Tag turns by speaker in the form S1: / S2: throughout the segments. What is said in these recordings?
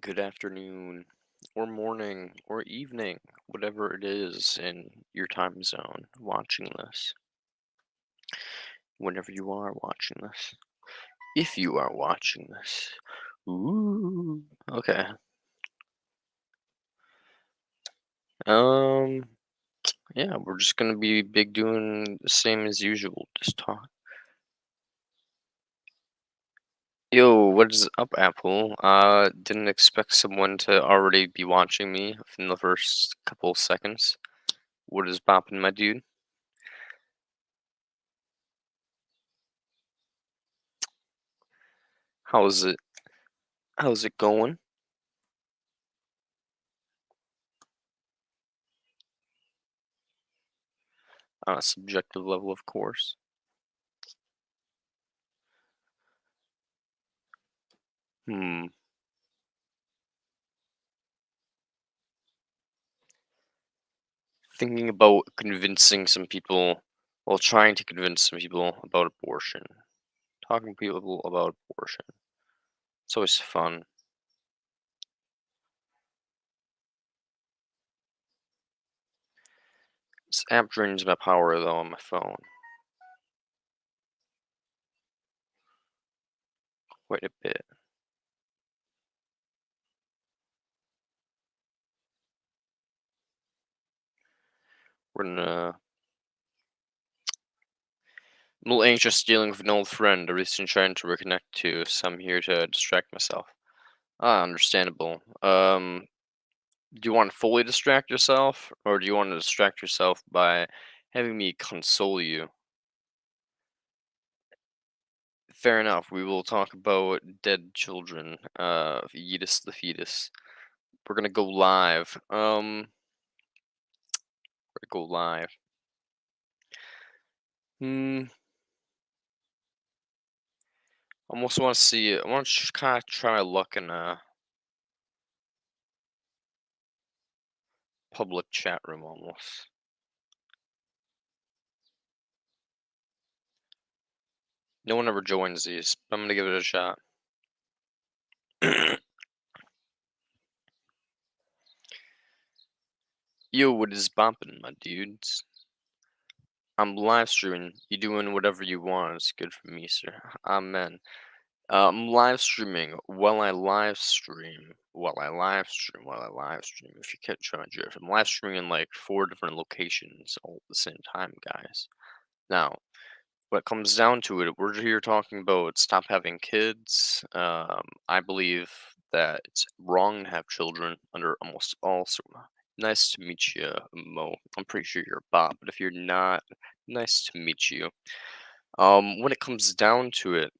S1: good afternoon, or morning, or evening, whatever it is in your time zone watching this, whenever you are watching this, if you are watching this. Ooh, okay. Um, yeah, we're just gonna be big doing the same as usual, just talk. Yo, what is up, Apple? Didn't expect someone to already be watching me in the first couple seconds. What is poppin', my dude? How's it? How's it going? On a subjective level, of course. Hmm. Thinking about convincing some people, well, trying to convince some people about abortion. Talking to people about abortion. It's always fun. This app drains my power, though, on my phone. Quite a bit. We're gonna. I'm a little anxious dealing with an old friend, a recent trying to reconnect to, so I'm here to distract myself. Ah, understandable. Do you want to fully distract yourself, or do you want to distract yourself by having me console you? Fair enough. We will talk about dead children. Yeetus the fetus. We're gonna go live. We're gonna go live. Hmm. Almost want to see it. I want to kind of try my luck in a public chat room almost. No one ever joins these, but I'm gonna give it a shot. Yo, what is boppin', my dudes? I'm live streaming. You doing whatever you want. It's good for me, sir. Amen. I'm live streaming while I live stream, while I live stream, while I live stream. If you catch my drift, I'm live streaming in like 4 different locations all at the same time, guys. Now, when it comes down to it, we're here talking about stop having kids. I believe that it's wrong to have children under almost all. Nice to meet you, Mo. I'm pretty sure you're Bob, but if you're not, nice to meet you. When it comes down to it,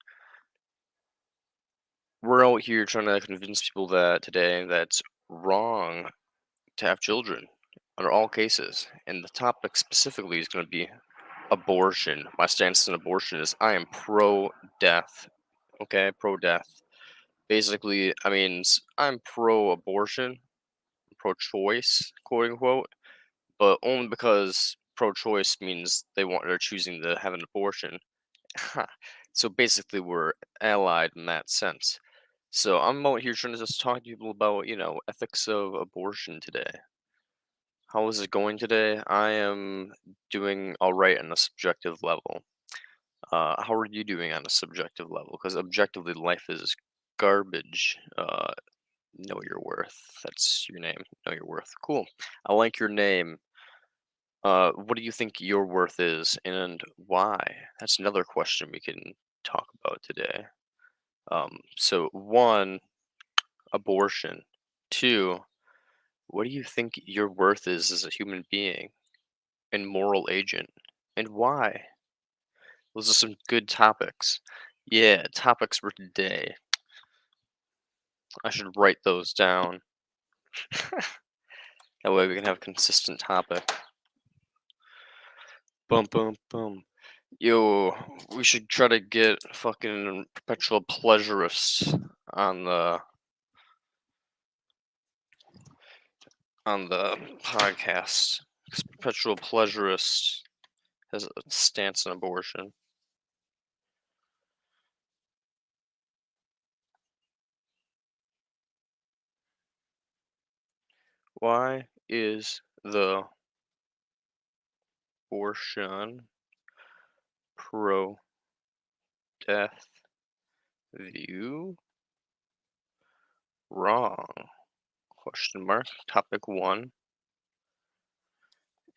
S1: we're out here trying to convince people that today that's wrong to have children under all cases. And the topic specifically is going to be abortion. My stance on abortion is I am pro death. Okay, pro death. Basically, I mean, I'm pro abortion, pro choice, quote unquote, but only because pro choice means they're choosing to have an abortion. So basically, we're allied in that sense. So I'm out here trying to just talk to people about, ethics of abortion today. How is it going today? I am doing all right on a subjective level. How are you doing on a subjective level? Because objectively, life is garbage. Know your worth. That's your name. Know your worth. Cool. I like your name. What do you think your worth is, and why? That's another question we can talk about today. So one, abortion. Two, what do you think your worth is as a human being and moral agent, and why? Those are some good topics. Yeah, topics for today. I should write those down. That way we can have a consistent topic. Bum bum bum. Yo, we should try to get fucking perpetual pleasurists on the podcast. 'Cause perpetual pleasurist has a stance on abortion. Why is the abortion pro death view wrong? Question mark. Topic one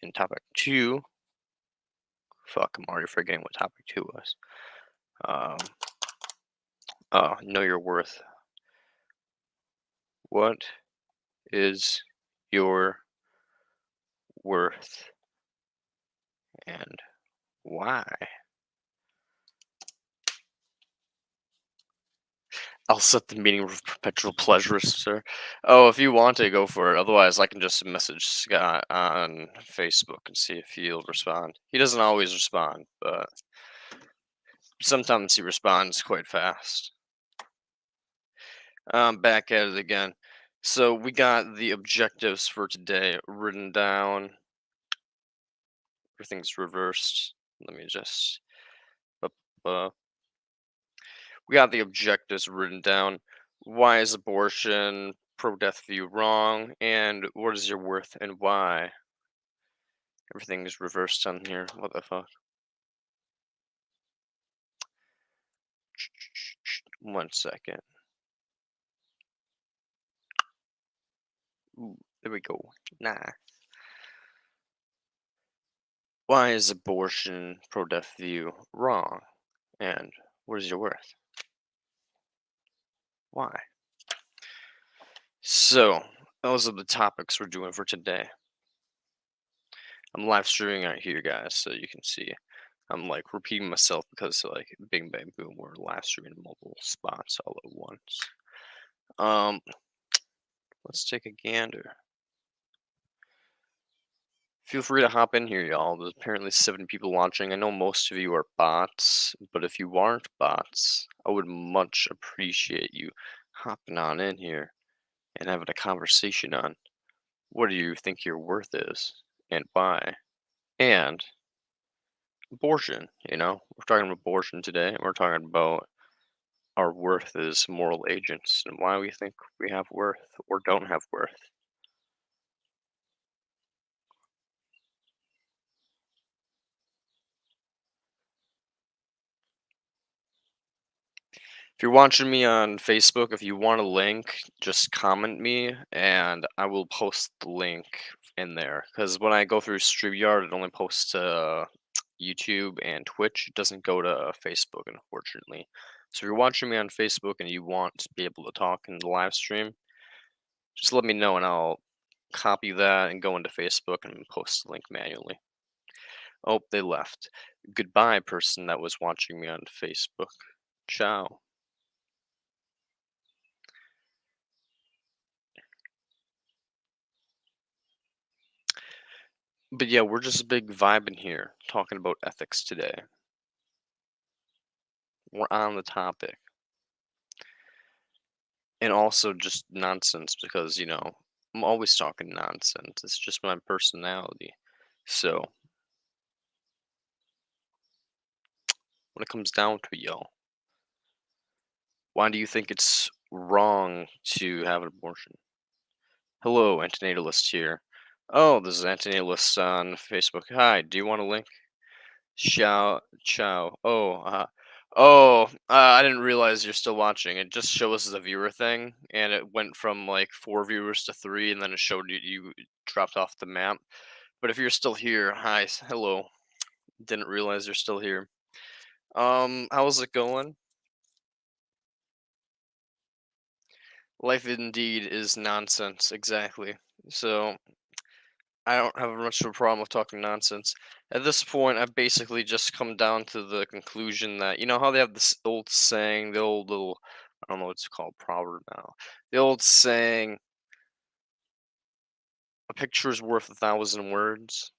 S1: and topic two. Fuck, I'm already forgetting what topic two was. Um, know your worth. What is your worth and why? I'll set the meeting with perpetual pleasure, sir. Oh, if you want to, go for it. Otherwise, I can just message Scott on Facebook and see if he'll respond. He doesn't always respond, but sometimes he responds quite fast. Back at it again. So we got the objectives for today written down. Everything's reversed. Let me just. Uh, we got the objectives written down. Why is abortion pro-death view wrong? And what is your worth and why? Everything is reversed on here. What the fuck? 1 second. Ooh, there we go. Nah. Why is abortion pro-death view wrong? And what is your worth? Why? So, those are the topics we're doing for today. I'm live streaming out here, guys, so you can see. I'm like repeating myself because like Bing Bang Boom, we're live streaming multiple spots all at once. Um, let's take a gander. Feel free to hop in here, y'all. There's apparently 7 people watching. I know most of you are bots, but if you aren't bots, I would much appreciate you hopping on in here and having a conversation on what do you think your worth is and why. And abortion, we're talking about abortion today, and we're talking about our worth as moral agents and why we think we have worth or don't have worth. If you're watching me on Facebook, if you want a link, just comment me and I will post the link in there. Because when I go through StreamYard, it only posts to YouTube and Twitch. It doesn't go to Facebook, unfortunately. So if you're watching me on Facebook and you want to be able to talk in the live stream, just let me know and I'll copy that and go into Facebook and post the link manually. Oh, they left. Goodbye, person that was watching me on Facebook. Ciao. But yeah, we're just a big vibe in here talking about ethics today. We're on the topic. And also just nonsense because, I'm always talking nonsense. It's just my personality. So, when it comes down to it, y'all, why do you think it's wrong to have an abortion? Hello, antinatalist here. Oh, this is antinatalist on Facebook. Hi, do you want a link? Ciao. I didn't realize you're still watching. It just shows as a viewer thing, and it went from like 4 viewers to 3, and then it showed you dropped off the map. But if you're still here, hi, hello. Didn't realize you're still here. How's it going? Life indeed is nonsense, exactly. So I don't have much of a problem with talking nonsense. At this point, I've basically just come down to the conclusion that how they have this old saying, the old little I don't know what it's called, proverb now. The old saying, a picture is worth 1,000 words.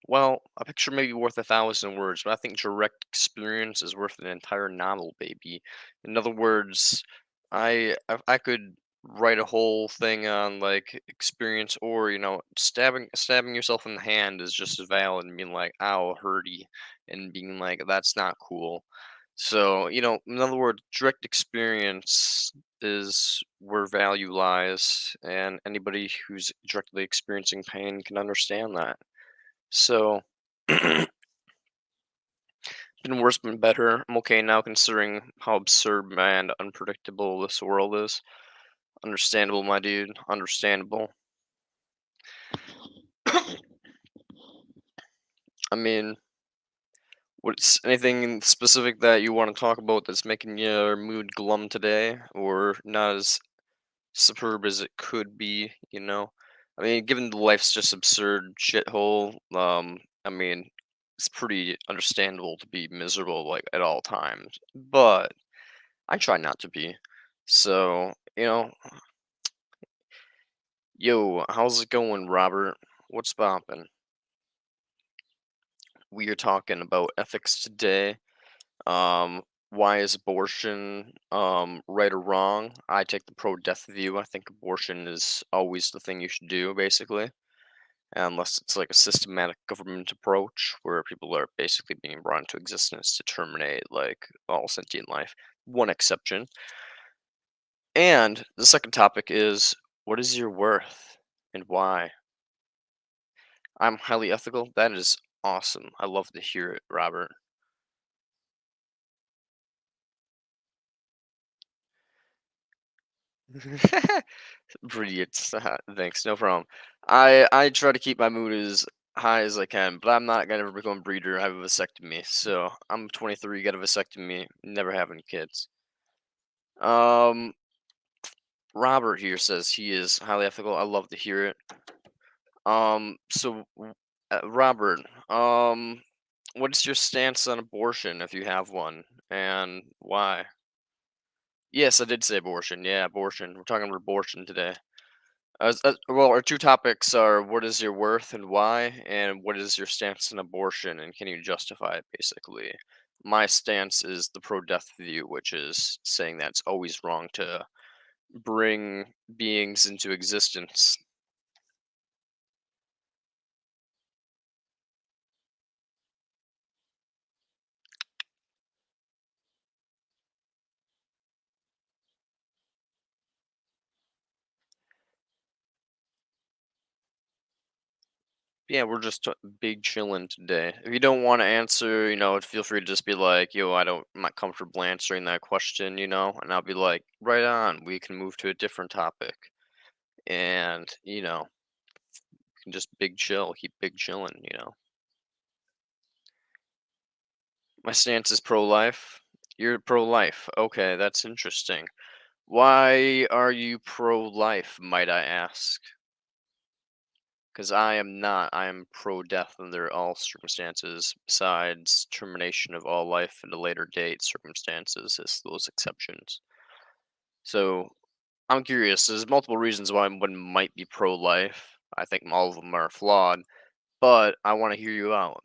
S1: Well, a picture may be worth 1,000 words, but I think direct experience is worth an entire novel, baby. In other words, I could write a whole thing on like experience, or stabbing yourself in the hand is just as valid, and being like, "Ow, hurty," and being like, "That's not cool." So in other words, direct experience is where value lies, and anybody who's directly experiencing pain can understand that. So, been worse, been better. I'm okay now considering how absurd and unpredictable this world is. Understandable, my dude. Understandable. I mean, what's anything specific that you want to talk about that's making your mood glum today, or not as superb as it could be? I mean, given the life's just absurd shithole, I mean, it's pretty understandable to be miserable like at all times, but I try not to be. So, yo, how's it going, Robert? What's poppin'? We are talking about ethics today. Um, why is abortion right or wrong? I take the pro-death view. I think abortion is always the thing you should do, basically, unless it's like a systematic government approach where people are basically being brought into existence to terminate like all sentient life. One exception. And the second topic is, what is your worth and why? I'm highly ethical. That is awesome. I love to hear it, Robert. Brilliant. Thanks. No problem. I try to keep my mood as high as I can, but I'm not gonna ever become a breeder. I have a vasectomy, so I'm 23, got a vasectomy, never having kids. Um, Robert here says he is highly ethical. I love to hear it. Robert, what's your stance on abortion if you have one, and why? Yes, I did say abortion. Yeah, abortion. We're talking about abortion today. Well, our two topics are what is your worth and why, and what is your stance on abortion, and can you justify it, basically. My stance is the pro death view, which is saying that it's always wrong to bring beings into existence. Yeah, we're just big chilling today. If you don't want to answer, feel free to just be like, yo, I'm not comfortable answering that question, and I'll be like, right on, we can move to a different topic. And, can just big chill, keep big chilling. My stance is pro-life. You're pro-life. Okay, that's interesting. Why are you pro-life, might I ask? Because I am not. I am pro-death under all circumstances, besides termination of all life at a later date circumstances, as those exceptions. So I'm curious. There's multiple reasons why one might be pro-life. I think all of them are flawed, but I want to hear you out.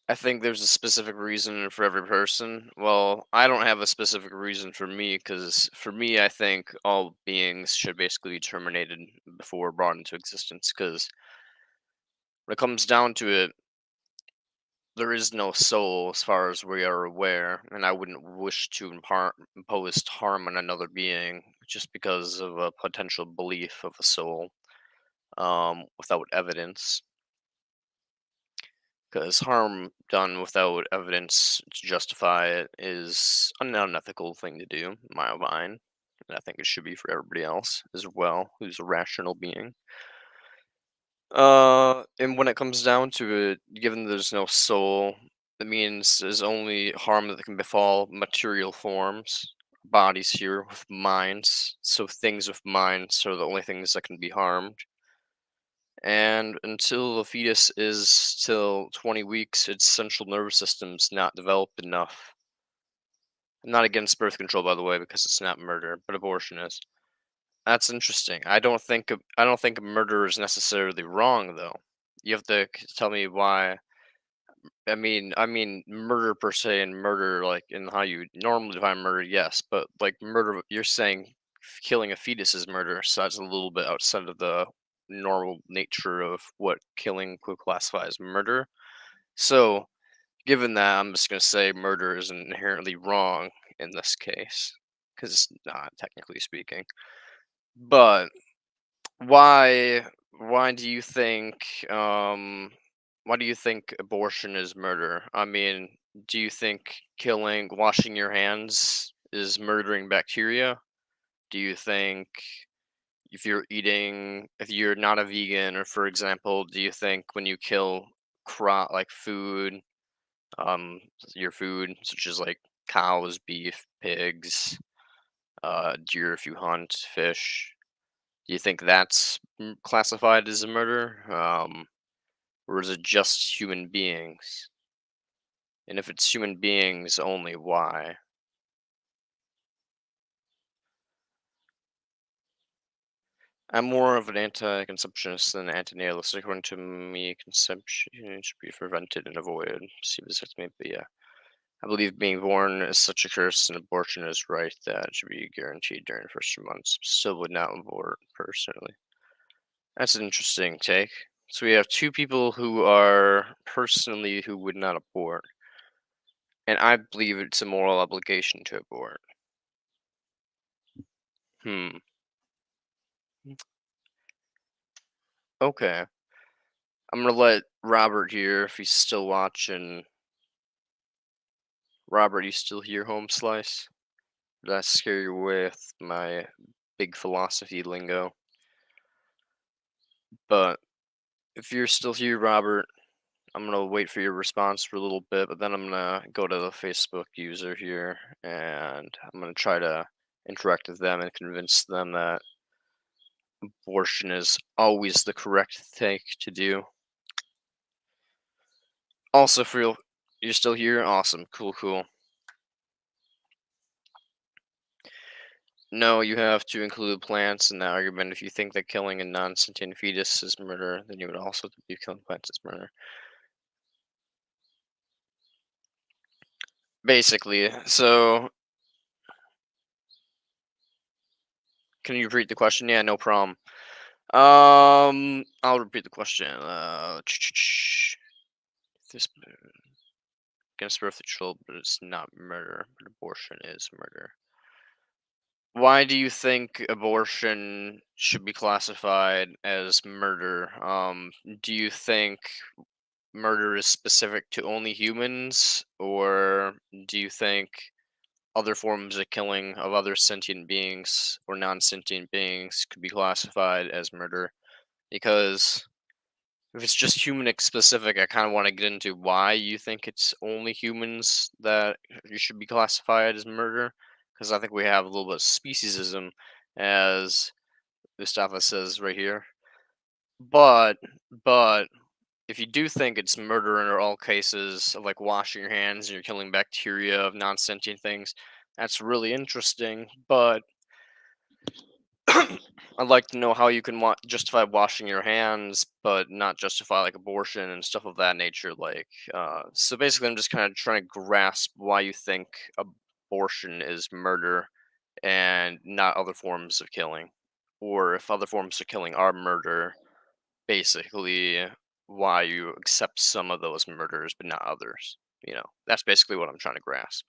S1: I think there's a specific reason for every person. Well, I don't have a specific reason for me because for me, I think all beings should basically be terminated before brought into existence. Because when it comes down to it, there is no soul as far as we are aware, and I wouldn't wish to impose harm on another being just because of a potential belief of a soul without evidence. Because harm done without evidence to justify it is an unethical thing to do, in my mind. And I think it should be for everybody else as well, who's a rational being. And when it comes down to it, given there's no soul, it means there's only harm that can befall material forms, bodies here with minds. So things with minds are the only things that can be harmed. And until the fetus is till 20 weeks, its central nervous system's not developed enough. I'm not against birth control, by the way, because it's not murder, but abortion is. That's interesting. I don't think murder is necessarily wrong, though. You have to tell me why. I mean, murder per se, and murder like in how you normally define murder, yes, but like murder, you're saying killing a fetus is murder, so that's a little bit outside of the normal nature of what killing could classify as murder. So, given that, I'm just gonna say murder is inherently wrong in this case because it's not technically speaking. But why why do you think why do you think abortion is murder? I mean, do you think washing your hands is murdering bacteria? Do you think if you're not a vegan, or for example, do you think when you kill like food, your food such as like cows, beef, pigs, deer if you hunt, fish, do you think that's classified as a murder? Or is it just human beings? And if it's human beings only, why? I'm more of an anti-conceptionist than anti-natalist. According to me, conception should be prevented and avoided. See this as me, but yeah. I believe being born is such a curse and abortion is right that it should be guaranteed during the first 2 months. Still would not abort personally. That's an interesting take. So we have two people who are personally who would not abort. And I believe it's a moral obligation to abort. Hmm. Okay. I'm gonna let Robert here if he's still watching. Robert, you still here, home slice? Did I scare you away with my big philosophy lingo? But if you're still here, Robert, I'm gonna wait for your response for a little bit, but then I'm gonna go to the Facebook user here and I'm gonna try to interact with them and convince them that abortion is always the correct thing to do. Also, for you're still here? Awesome. Cool, cool. No, you have to include plants in that argument. If you think that killing a non-sentient fetus is murder, then you would also be killing plants as murder. Basically. So, can you repeat the question? Yeah, no problem. I'll repeat the question. This against birth control, but it's not murder. But abortion is murder. Why do you think abortion should be classified as murder? Do you think murder is specific to only humans, or do you think other forms of killing of other sentient beings or non-sentient beings could be classified as murder? Because if it's just specific, I kind of want to get into why you think it's only humans that you should be classified as murder. Because I think we have a little bit of speciesism, as Mustafa says right here. But, but if you do think it's murder in all cases of like washing your hands and you're killing bacteria of non-sentient things, that's really interesting. But I'd like to know how you can justify washing your hands, but not justify like abortion and stuff of that nature. So basically, I'm just kind of trying to grasp why you think abortion is murder and not other forms of killing, or if other forms of killing are murder, basically why you accept some of those murders but not others. That's basically what I'm trying to grasp.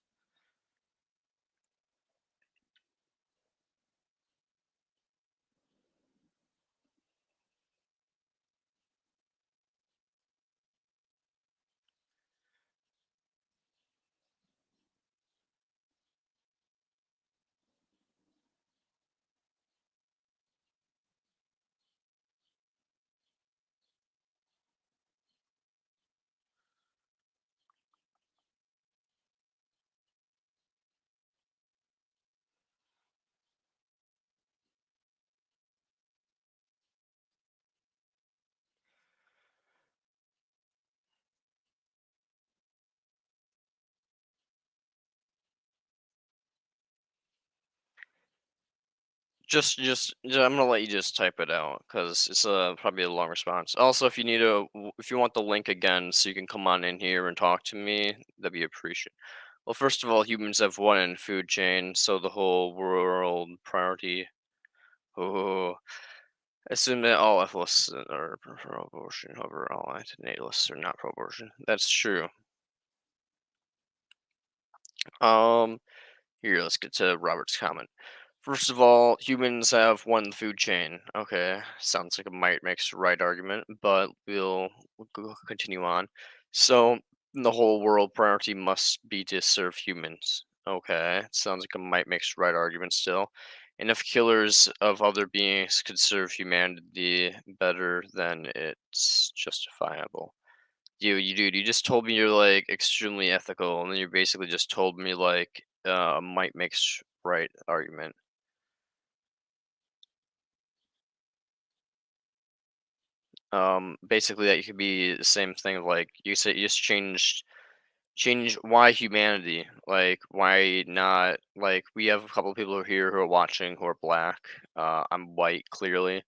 S1: I'm gonna let you just type it out because it's probably a long response. Also, if you need if you want the link again, so you can come on in here and talk to me, that'd be appreciated. Well, first of all, humans have one in food chain, so the whole world priority. Oh, assume that all ethnics are pro-abortion, however, all antinatalists are not pro-abortion. That's true. Um, Here, let's get to Robert's comment. First of all, humans have one food chain. Okay, sounds like a might makes right argument, but we'll continue on. So, the whole world priority must be to serve humans. Okay, sounds like a might makes right argument still. And if killers of other beings could serve humanity better, then it's justifiable. Dude, you just told me you're like extremely ethical, and then you basically just told me like might makes right argument. Basically that you could be the same thing. Like you said, you just change why humanity. Like why not? Like we have a couple of people here who are watching who are black. I'm white, clearly.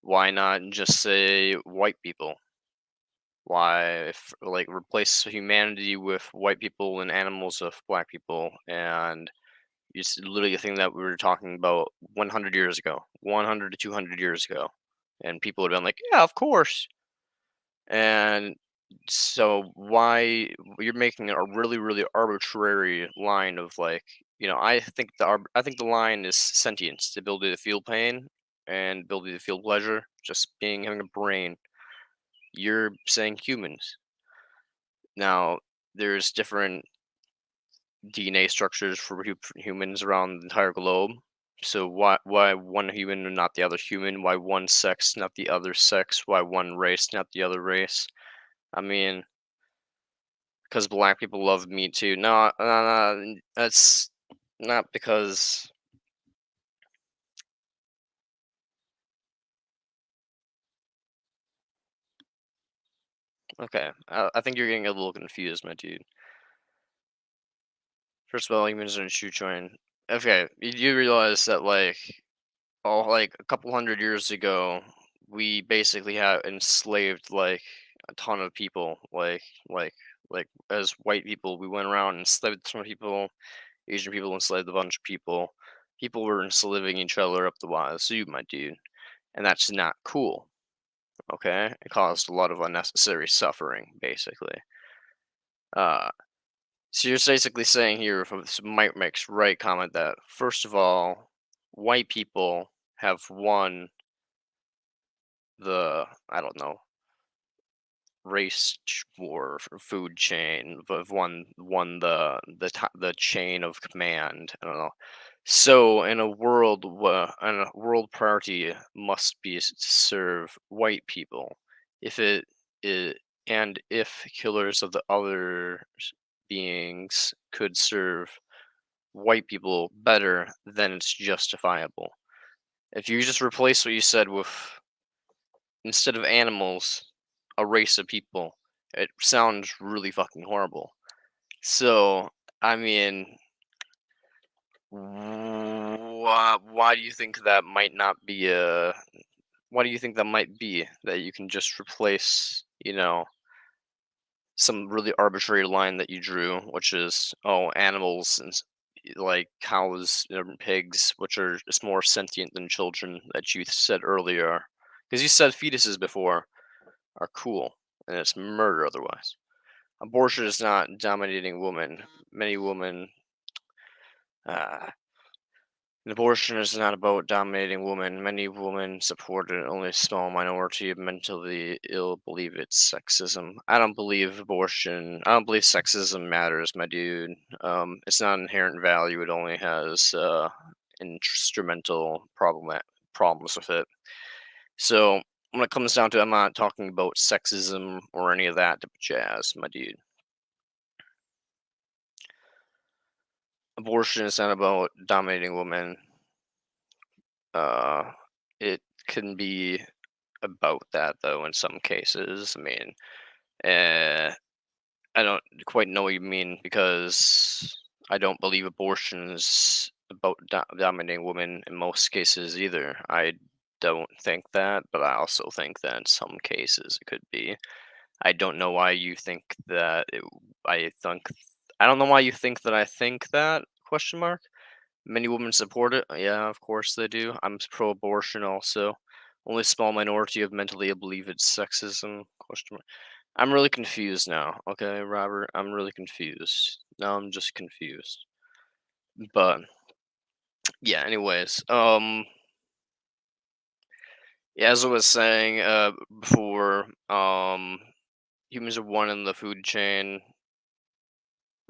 S1: Why not just say white people? Why like replace humanity with white people and animals of black people and it's literally a thing that we were talking about 100 years ago, 100 to 200 years ago. And people would have been like, yeah, of course. And so why you're making a really, really arbitrary line of like, I think the line is sentience, the ability to feel pain and ability to feel pleasure, just being having a brain. You're saying humans. Now, there's different DNA structures for humans around the entire globe. So why one human and not the other human? Why one sex, not the other sex? Why one race, not the other race? I mean, because black people love meat too. No, that's not because. Okay, I think you're getting a little confused, my dude. First of all, humans are in shoe join. Okay, you do realize that like a couple hundred years ago, we basically have enslaved like a ton of people. Like like as white people, we went around and enslaved a ton of people. Asian people enslaved a bunch of people. People were enslaving each other up the wazoo, my dude, and that's not cool. Okay, it caused a lot of unnecessary suffering, basically. Uh, so you're basically saying here, from this Mike makes right comment that first of all, white people have won the I don't know war food chain, but have won the chain of command. I don't know. So in a world priority must be to serve white people. If it is, and if killers of the other beings could serve white people better, then it's justifiable. If you just replace what you said with instead of animals, a race of people. It sounds really fucking horrible. So, I mean, why do you think that might not be a? Why do you think that might be that you can just replace, some really arbitrary line that you drew, which is animals and like cows and pigs, which are just more sentient than children that you said earlier, because you said fetuses before are cool and it's murder otherwise. Abortion is not dominating women. Many women, uh, abortion is not about dominating women. Many women support it. Only a small minority of mentally ill believe it's sexism. I don't believe abortion. I don't believe sexism matters, my dude. It's not an inherent value. It only has instrumental problems with it. So when it comes down to, it, I'm not talking about sexism or any of that jazz, my dude. Abortion is not about dominating women. Uh, it can be about that though in some cases. I mean, uh, I don't quite know what you mean because I don't believe abortion is about dominating women in most cases either. I don't think that, but I also think that in some cases it could be. I don't know why you think that I think I don't know why you think that I think that question mark. Many women support it. Yeah, of course they do. I'm pro-abortion also. Only a small minority of mentally ill believe it's sexism. Question mark. I'm really confused now. Okay, Robert, I'm really confused. Now I'm just confused. But yeah, anyways, yeah, as I was saying before, humans are one in the food chain.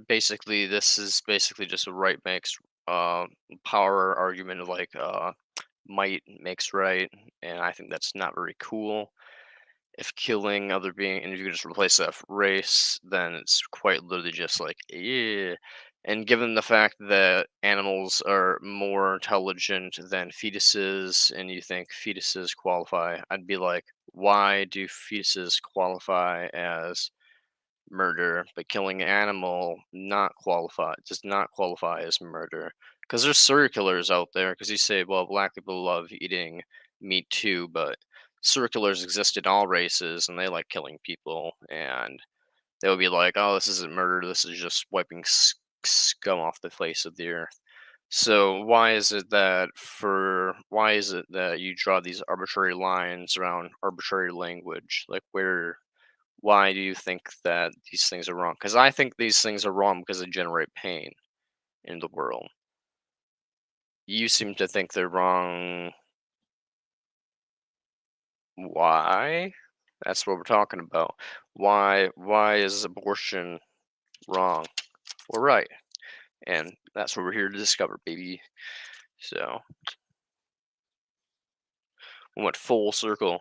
S1: Basically, this is basically just a right makes uh power argument of like might makes right, and I think that's not very cool. If killing other being and if you could just replace that race, then it's quite literally just like yeah. And given the fact that animals are more intelligent than fetuses, and you think fetuses qualify, I'd be like, why do fetuses qualify as murder, but killing an animal not qualify does not qualify as murder. Because there's serial killers out there. Because you say, well, black people love eating meat too, but serial killers exist in all races, and they like killing people. And they would be like, oh, this isn't murder. This is just wiping scum off the face of the earth. So why is it that you draw these arbitrary lines around arbitrary language? Like why do you think that these things are wrong? Because I think these things are wrong because they generate pain in the world. You seem to think they're wrong. Why? That's what we're talking about. Why is abortion wrong or right? And that's what we're here to discover, baby. So we went full circle.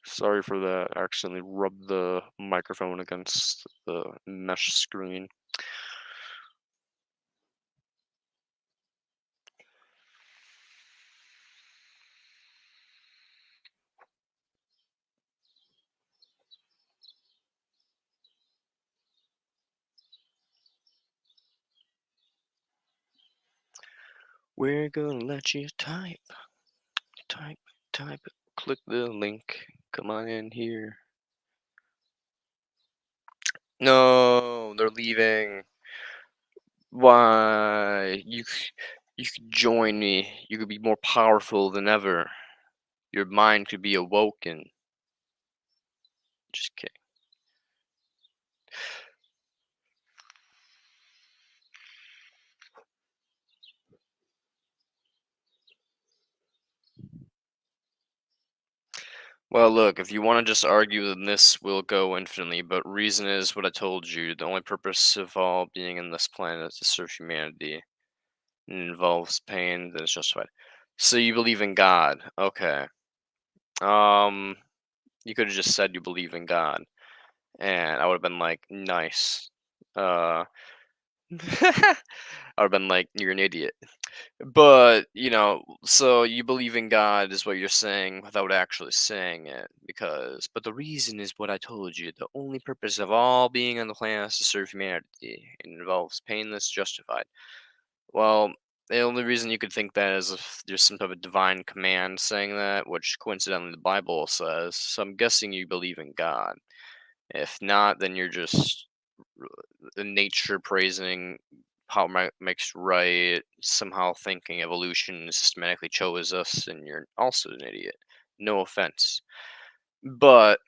S1: Sorry for that. I accidentally rubbed the microphone against the mesh screen. We're gonna let you type, type. Click the link. Come on in here. No, they're leaving. Why? You could join me. You could be more powerful than ever. Your mind could be awoken. Just kidding. Well, look, if you want to just argue, then this will go infinitely, but reason is what I told you. The only purpose of all being in this planet is to serve humanity. And it involves pain, then it's justified. So you believe in God. Okay. Um, you could have just said you believe in God, and I would have been like, nice. Uh, I would have been like, you're an idiot. But, so you believe in God is what you're saying without actually saying it. But the reason is what I told you. The only purpose of all being on the planet is to serve humanity. It involves pain that's justified. Well, the only reason you could think that is if there's some type of divine command saying that, which coincidentally the Bible says. So I'm guessing you believe in God. If not, then you're just nature praising how makes right, somehow thinking evolution systematically chose us, and you're also an idiot. No offense. But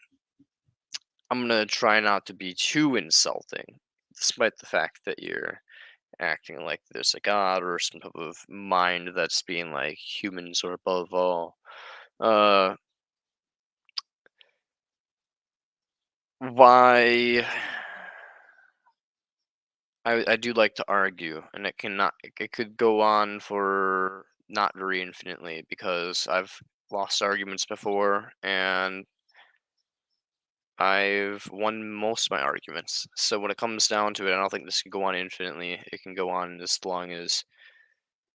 S1: I'm gonna try not to be too insulting, despite the fact that you're acting like there's a god or some type of mind that's being like humans are above all. Uh, why? I do like to argue, and it could go on for not very infinitely because I've lost arguments before, and I've won most of my arguments. So when it comes down to it, I don't think this can go on infinitely. It can go on as long as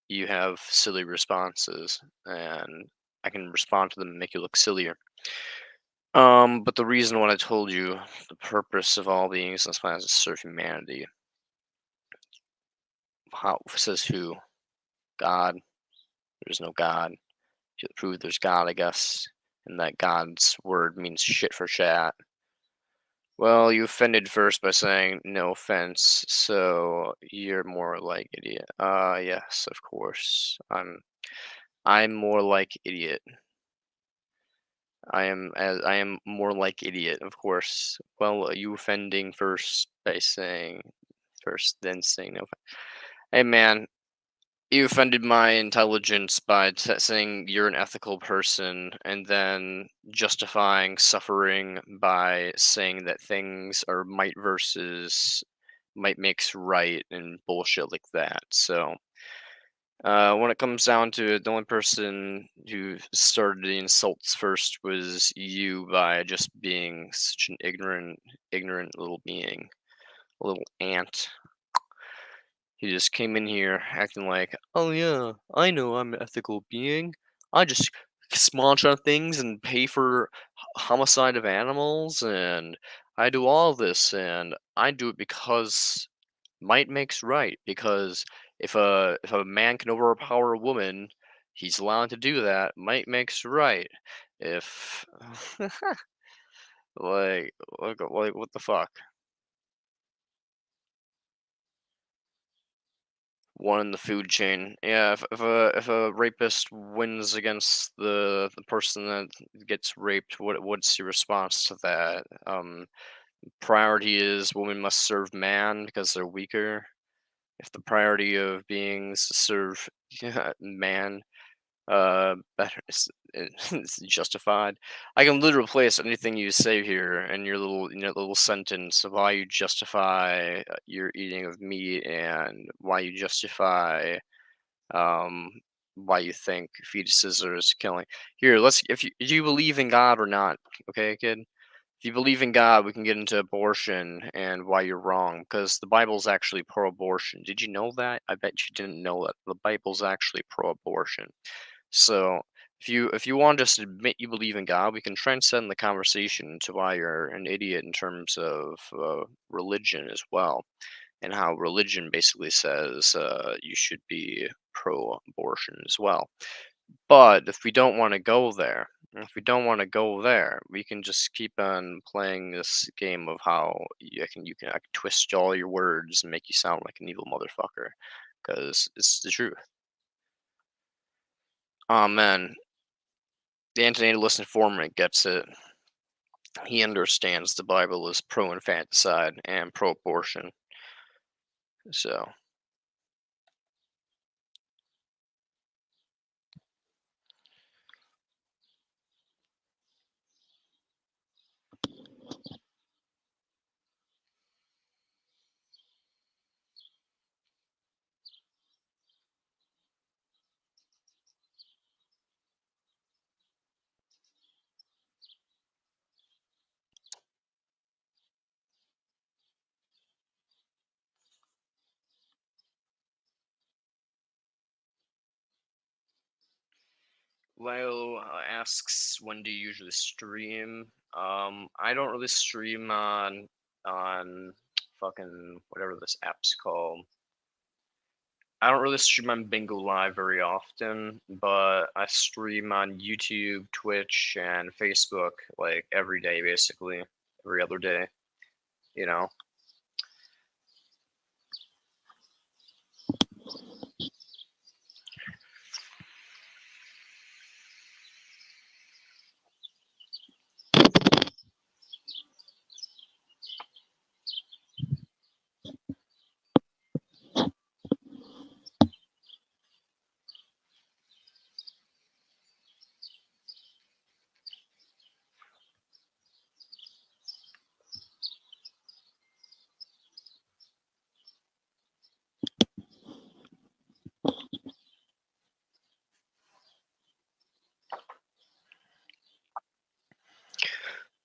S1: you have silly responses, and I can respond to them and make you look sillier. But the reason what I told you, the purpose of all beings on this planet is to serve humanity. How says who? God. There's no God. You prove there's God, I guess, and that God's word means shit for chat. Well, you offended first by saying no offense, so you're more like idiot. Yes, of course. I'm more like idiot. I am more like idiot, of course. Well, you offending first by saying first, then saying no. Hey, man, you offended my intelligence by saying you're an ethical person, and then justifying suffering by saying that things are might versus might makes right and bullshit like that. So, when it comes down to it, the only person who started the insults first was you by just being such an ignorant little being, a little ant. He just came in here acting like, "Oh yeah, I know I'm an ethical being. I just smudge on things and pay for homicide of animals, and I do all this, and I do it because might makes right. Because if a man can overpower a woman, he's allowed to do that. Might makes right. If like what the fuck? One in the food chain. Yeah, if a rapist wins against the person that gets raped, what's your response to that? Priority is women must serve man because they're weaker. If the priority of beings to serve man, better it's justified. I can literally replace anything you say here in your little sentence of why you justify your eating of meat and why you justify um why you think fetuses are just killing. Here, let's if you do you believe in God or not, okay, kid? If you believe in God, we can get into abortion and why you're wrong because the Bible's actually pro-abortion. Did you know that? I bet you didn't know that. The Bible's actually pro-abortion. So if you want us to admit you believe in God, we can transcend the conversation to why you're an idiot in terms of religion as well, and how religion basically says you should be pro-abortion as well. But if we don't want to go there, if we don't want to go there, we can just keep on playing this game of how I can twist all your words and make you sound like an evil motherfucker, because it's the truth. Oh man, the antinatalist informant gets it. He understands the Bible is pro-infanticide and pro-abortion. So, Lyle asks, when do you usually stream? I don't really stream on fucking whatever this app's called. I don't really stream on Bingo Live very often, but I stream on YouTube, Twitch, and Facebook like every day, basically every other day. You know.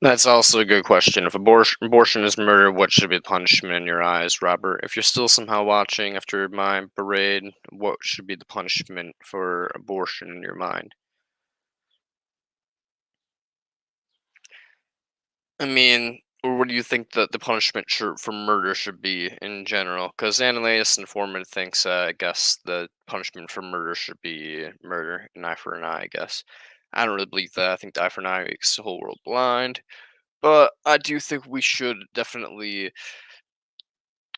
S1: That's also a good question. If abortion is murder, what should be the punishment in your eyes, Robert? If you're still somehow watching after my parade, what should be the punishment for abortion in your mind? I mean, or what do you think that the punishment for murder should be in general? Because Annalise Informant thinks, I guess, the punishment for murder should be murder, an eye for an eye, I guess. I don't really believe that. I think the eye for an eye makes the whole world blind. But I do think we should definitely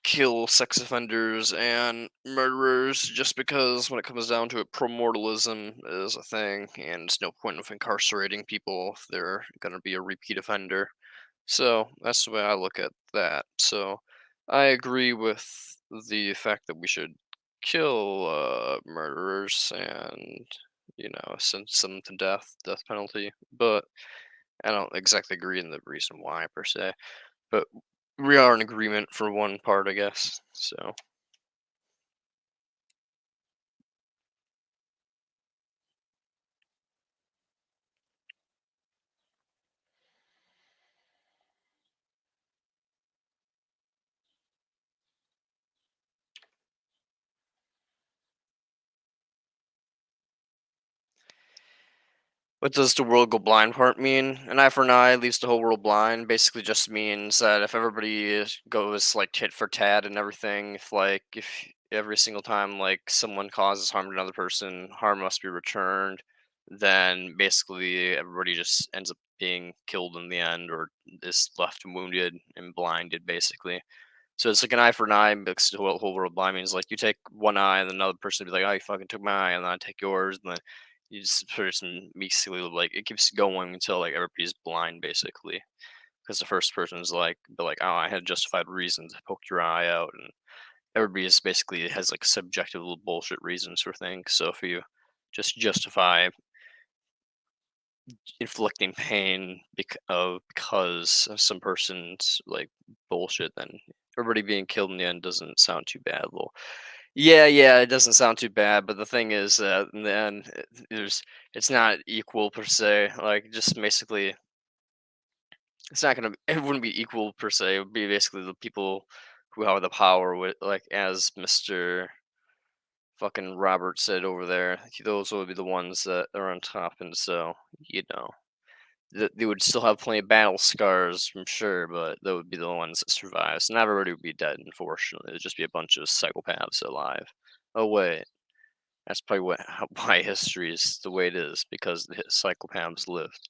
S1: kill sex offenders and murderers just because when it comes down to it, promortalism is a thing, and there's no point of incarcerating people if they're going to be a repeat offender. So that's the way I look at that. So I agree with the fact that we should kill murderers and sentence them to death penalty. But I don't exactly agree in the reason why per se. But we are in agreement for one part, I guess. So. What does the world go blind part mean? An eye for an eye leaves the whole world blind. Basically, just means that if goes like tit for tat and everything, if every single time like someone causes harm to another person, harm must be returned, then basically everybody just ends up being killed in the end, or is left wounded and blinded, basically. So it's like an eye for an eye, because the whole world blind means like you take one eye, and another person will be like, "Oh, you fucking took my eye," and then I take yours, and then you just person basically like it keeps going until like everybody's blind, basically. Because the first person's like, be like, "Oh, I had justified reasons to poke your eye out," and everybody's basically has like subjective little bullshit reasons for things. So if you just justify inflicting pain because of some person's like bullshit, then everybody being killed in the end doesn't sound too bad. Well, yeah, it doesn't sound too bad, but the thing is that in the end, it's not equal per se. Like, just basically, it's not gonna. It wouldn't be equal per se. It would be basically the people who have the power, with like as Mister fucking Robert said over there. Those would be the ones that are on top, and so you know. They would still have plenty of battle scars, I'm sure, but they would be the ones that survive. So not everybody would be dead, unfortunately. It'd just be a bunch of psychopaths alive. Oh wait, that's probably why history is the way it is, because the psychopaths lived.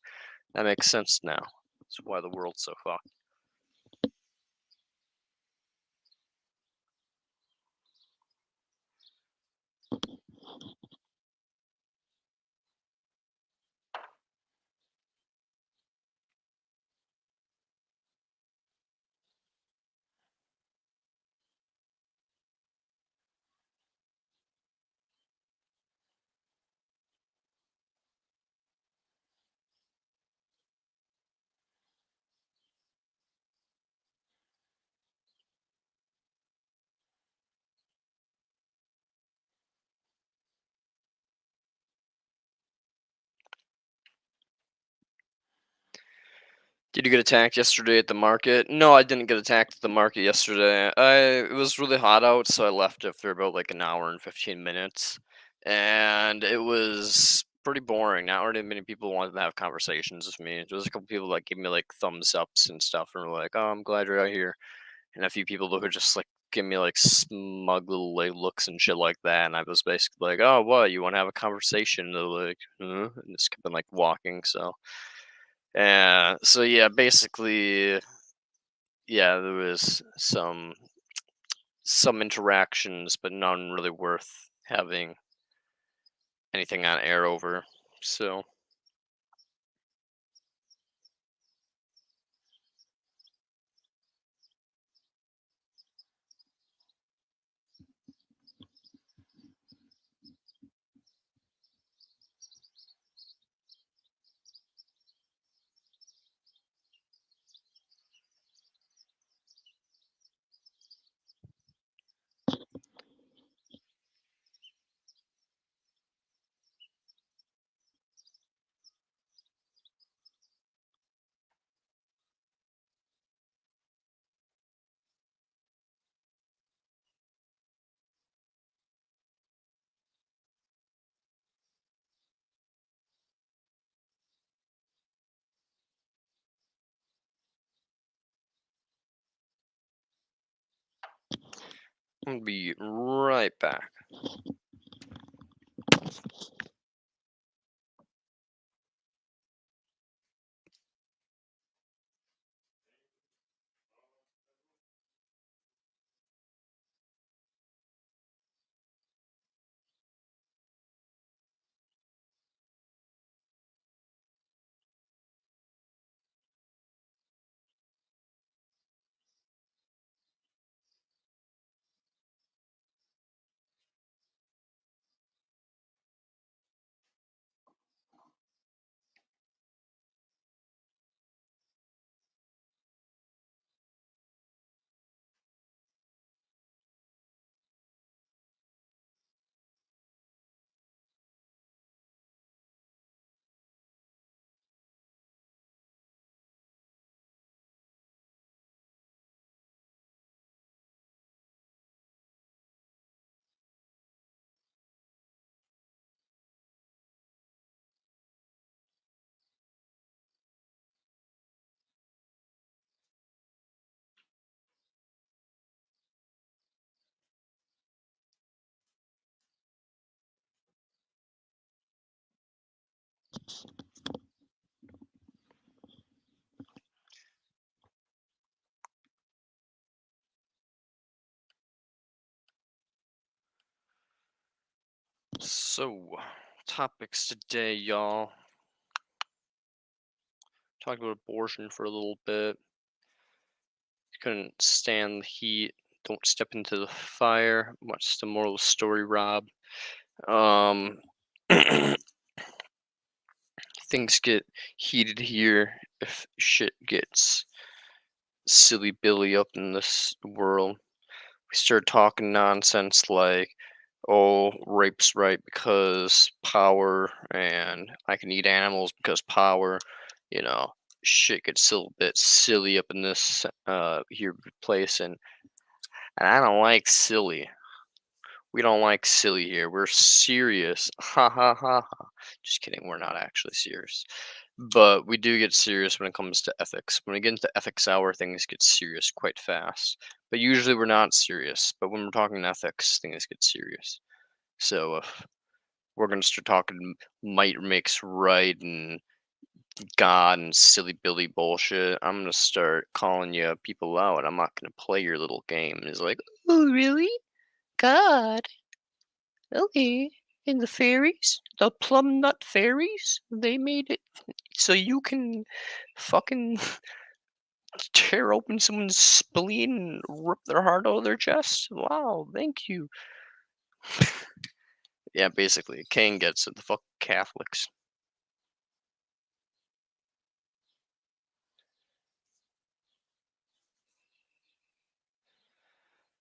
S1: That makes sense now. That's why the world's so fucked. Did you get attacked yesterday at the market? No, I didn't get attacked at the market yesterday. It was really hot out, so I left after about like an hour and 15 minutes. And it was pretty boring. Not really many people wanted to have conversations with me. There was a couple people that gave me like thumbs ups and stuff and were like, "Oh, I'm glad you're out here." And a few people that would just like give me like smug little like looks and shit like that. And I was basically like, "Oh, what? You want to have a conversation?" And they're like, huh? And just kept on like walking. So yeah, basically, yeah, there was some interactions, but none really worth having anything on air over. So I'm gonna be right back. So, topics today, y'all. Talked about abortion for a little bit. Couldn't stand the heat. Don't step into the fire. What's the moral of the story, Rob? Um, things get heated here if shit gets silly Billy up in this world. We start talking nonsense like, oh, rape's right because power, and I can eat animals because power. You know, shit gets a little bit silly up in this here place, and I don't like silly. We don't like silly here. We're serious. Ha ha ha ha. Just kidding. We're not actually serious. But we do get serious when it comes to ethics. When we get into ethics hour, things get serious quite fast. But usually we're not serious. But when we're talking ethics, things get serious. So if we're going to start talking might makes right and God and silly Billy bullshit, I'm going to start calling you people out. I'm not going to play your little game. It's like, oh, really? God? Okay. And the fairies? The plum nut fairies? They made it so you can fucking tear open someone's spleen and rip their heart out of their chest? Wow, thank you. Yeah, basically. Kane gets it. The fuck Catholics.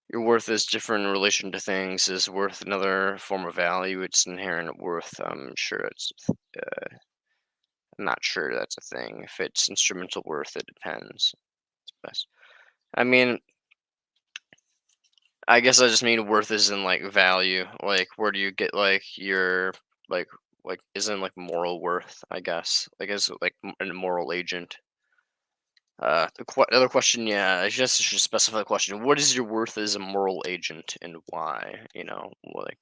S1: Your worth is different in relation to things. Is worth another form of value? It's inherent worth. I'm sure it's. I'm not sure that's a thing. If it's instrumental worth, it depends. It's best. I mean, I guess I just mean worth is in like value. Like, where do you get like your like isn't like moral worth? I guess. I guess like a moral agent. Other question, yeah, I guess I should specify the question. What is your worth as a moral agent and why? You know, like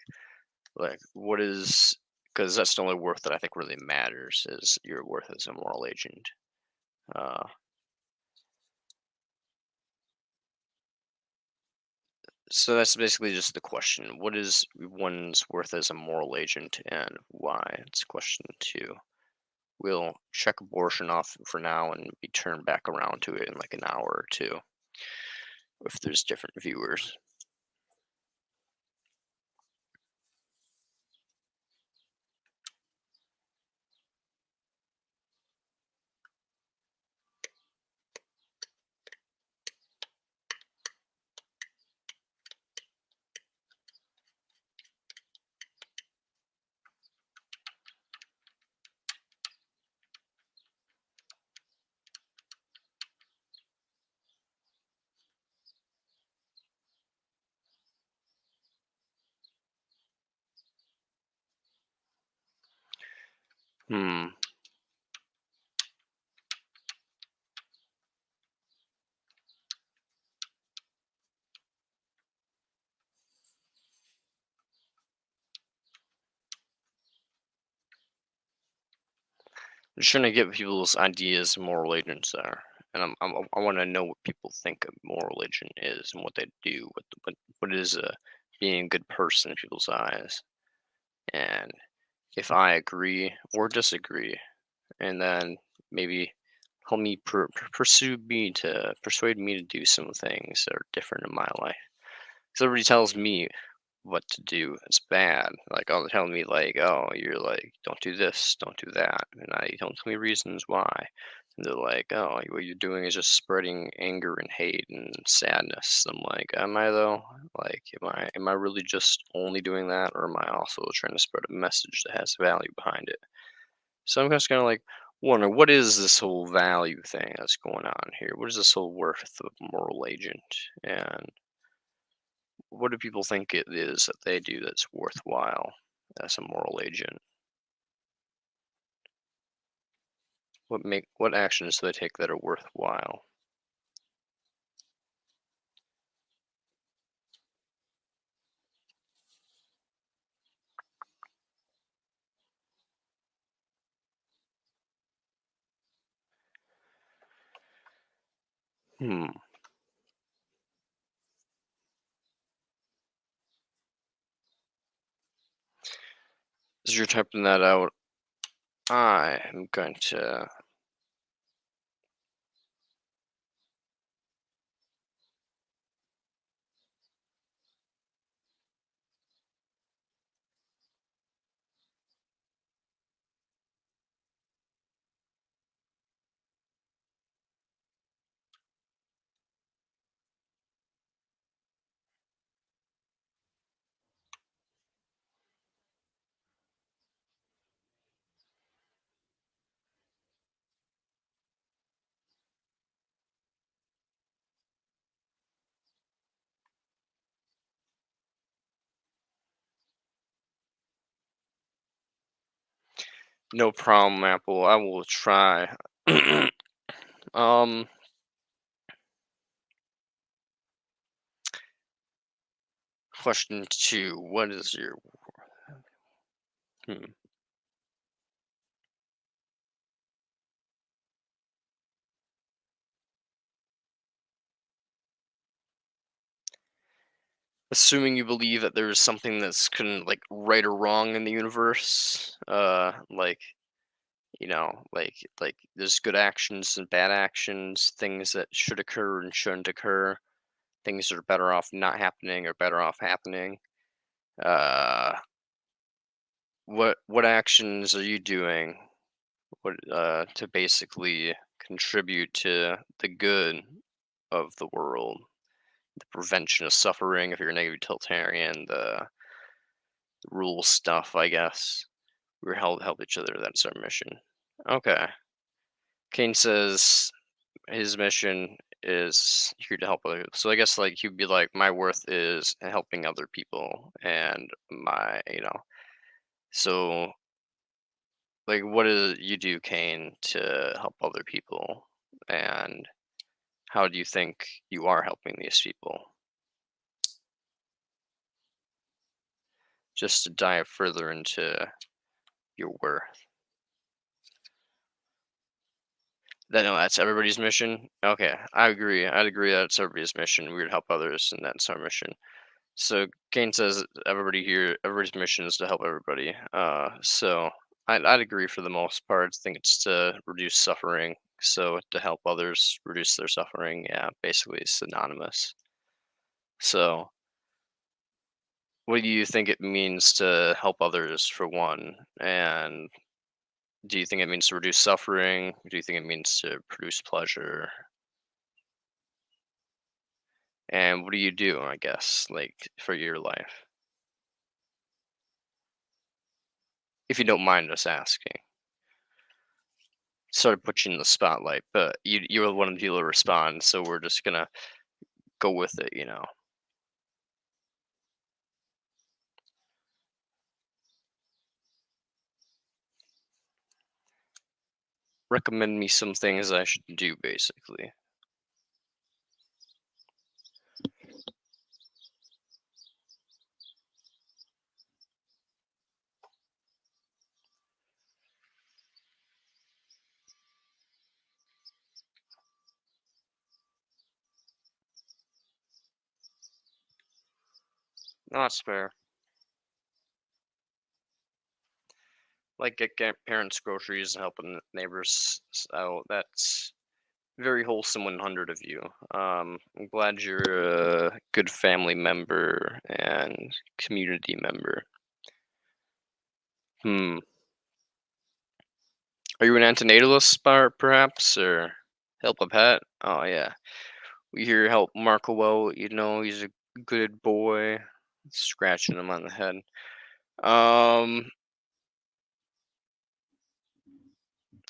S1: what is because that's the only worth that I think really matters is your worth as a moral agent. Uh, so that's basically just the question. What is one's worth as a moral agent and why? It's question two. We'll check abortion off for now and be turned back around to it in like an hour or two if there's different viewers. Hmm. just trying to get people's ideas of moral agents are, and I want to know what people think a moral agent is and what they do, what is being a good person in people's eyes, and if I agree or disagree, and then maybe help me persuade me to do some things that are different in my life. Because everybody tells me what to do is bad. Like, oh, they're telling me like, oh, you're like, don't do this, don't do that, and I don't tell me reasons why. And they're like, oh, what you're doing is just spreading anger and hate and sadness. I'm like, am I though? Like, am I really just only doing that, or am I also trying to spread a message that has value behind it? So I'm just kind of like wondering, what is this whole value thing that's going on here? What is this whole worth of moral agent? And what do people think it is that they do that's worthwhile as a moral agent? What actions do they take that are worthwhile? Hmm. As you're typing that out, I am going to. No problem, Apple. I will try. um. Question two. What is your? Hmm. Assuming you believe that there's something that's couldn't like right or wrong in the universe, like like there's good actions and bad actions, things that should occur and shouldn't occur, things that are better off not happening or better off happening. Uh, what actions are you doing? What to basically contribute to the good of the world, the prevention of suffering if you're a negative utilitarian, the rule stuff, I guess. We're help each other. That's our mission. Okay. Kane says his mission is here to help others. So I guess like he'd be like, my worth is helping other people, and So like, what do you do, Kane, to help other people, and how do you think you are helping these people? Just to dive further into your worth. No, that's everybody's mission. Okay, I agree. I'd agree that it's everybody's mission. We're to help others, and that's our mission. So Kane says everybody's mission is to help everybody. So I'd agree for the most part. I think it's to reduce suffering. So to help others reduce their suffering, yeah, basically it's synonymous. So what do you think it means to help others for one? And do you think it means to reduce suffering? Do you think it means to produce pleasure? And what do you do, I guess, like for your life? If you don't mind us asking. Sort of put you in the spotlight, but you were one of the people to respond, so we're just gonna go with it. Recommend me some things I should do, basically. No, that's fair. Like get parents groceries and helping neighbors. So that's very wholesome 100 of you. I'm glad you're a good family member and community member. Hmm. Are you an antinatalist, perhaps, or help a pet? Oh yeah, we here help Marco out. He's a good boy. Scratching him on the head. Um,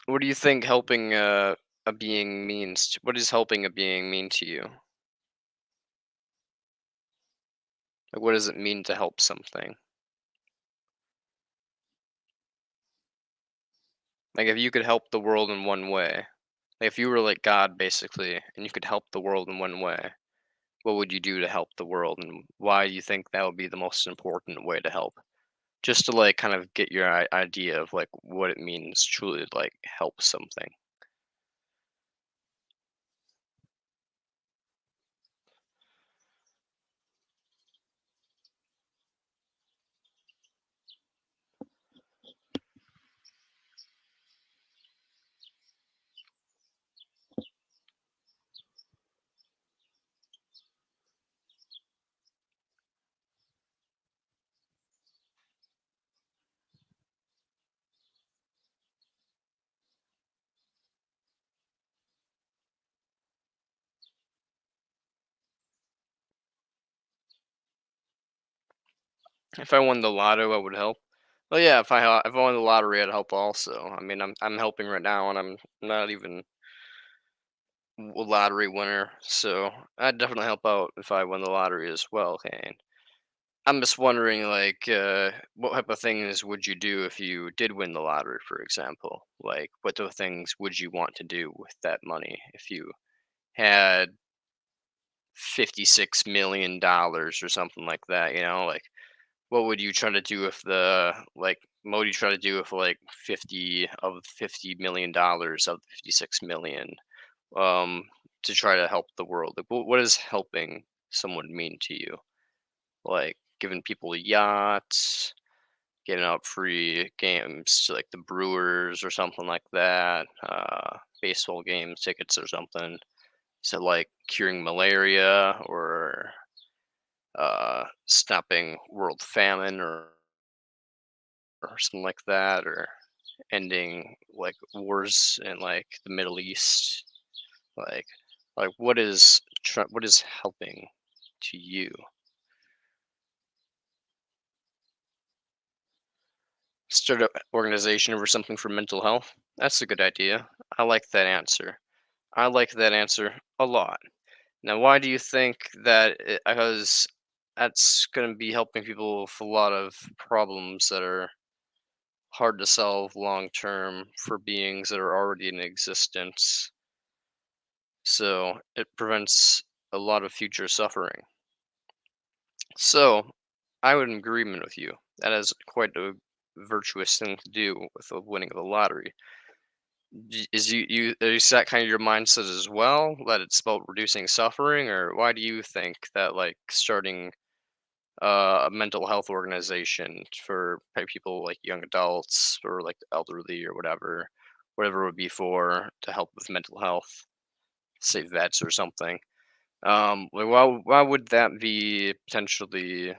S1: what do you think helping a being means? What does helping a being mean to you? Like, what does it mean to help something? Like, if you could help the world in one way, like if you were like God basically, and you could help the world in one way, what would you do to help the world, and why do you think that would be the most important way to help? Just to like kind of get your idea of like what it means truly to like help something. If I won the lotto, I would help. Well, yeah, if I won the lottery, I'd help also. I mean, I'm helping right now, and I'm not even a lottery winner, so I'd definitely help out if I won the lottery as well. Okay, I'm just wondering, like, what type of things would you do if you did win the lottery, for example? Like, what type of things would you want to do with that money if you had $56 million or something like that? Like, what would you try to do if what would you try to do if like 50 million dollars of the 56 million, um, to try to help the world? Like, what does helping someone mean to you? Like, giving people yachts, giving out free games to like the Brewers or something like that, baseball games, tickets or something. So like curing malaria or stopping world famine or something like that, or ending like wars in like the Middle East. Like, what is helping to you? Start an organization over something for mental health. That's a good idea. I like that answer. I like that answer a lot. Now, why do you think that? Because that's going to be helping people with a lot of problems that are hard to solve long term for beings that are already in existence. So it prevents a lot of future suffering. So I would in agreement with you. That is quite a virtuous thing to do with the winning of the lottery. Is is that kind of your mindset as well? That it's about reducing suffering, or why do you think that like starting a mental health organization for people like young adults or like the elderly or whatever it would be for to help with mental health, say vets or something? Like why would that be potentially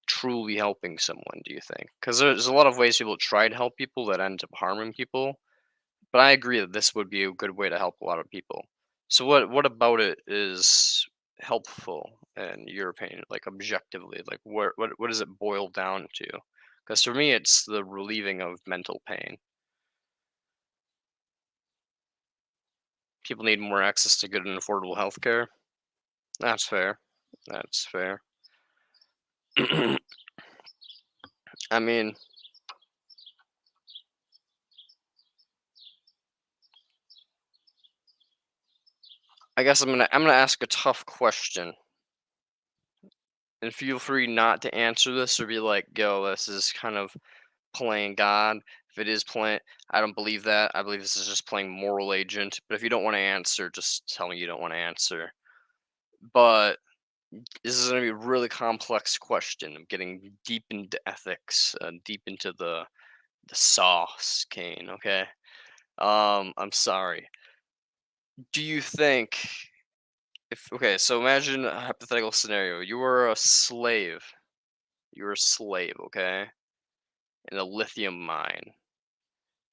S1: truly helping someone? Do you think? Because there's a lot of ways people try to help people that end up harming people. But I agree that this would be a good way to help a lot of people. So what about it is helpful in your opinion, like objectively? Like what does it boil down to? Because for me, it's the relieving of mental pain. People need more access to good and affordable healthcare. That's fair. That's fair. I mean, I guess I'm gonna ask a tough question, and feel free not to answer this or be like, "Yo, this is kind of playing God." If it is playing, I don't believe that. I believe this is just playing moral agent. But if you don't want to answer, just tell me you don't want to answer. But This is gonna be a really complex question. I'm getting deep into ethics, deep into the sauce, Kane. Okay. I'm sorry. Do you think if okay? So imagine a hypothetical scenario. You were a slave. You're a slave. Okay, in a lithium mine.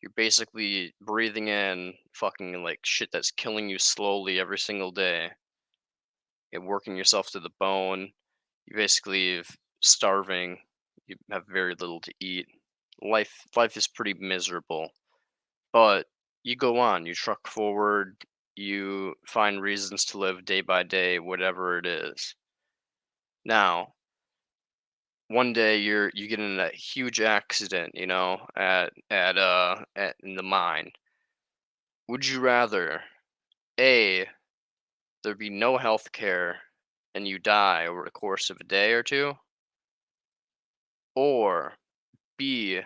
S1: You're basically breathing in fucking like shit that's killing you slowly every single day and working yourself to the bone. You basically starving. You have very little to eat. Life is pretty miserable. But you go on, you truck forward, you find reasons to live day by day, whatever it is. Now, one day you get in a huge accident, at in the mine. Would you rather A, there be no health care and you die over the course of a day or two, or B,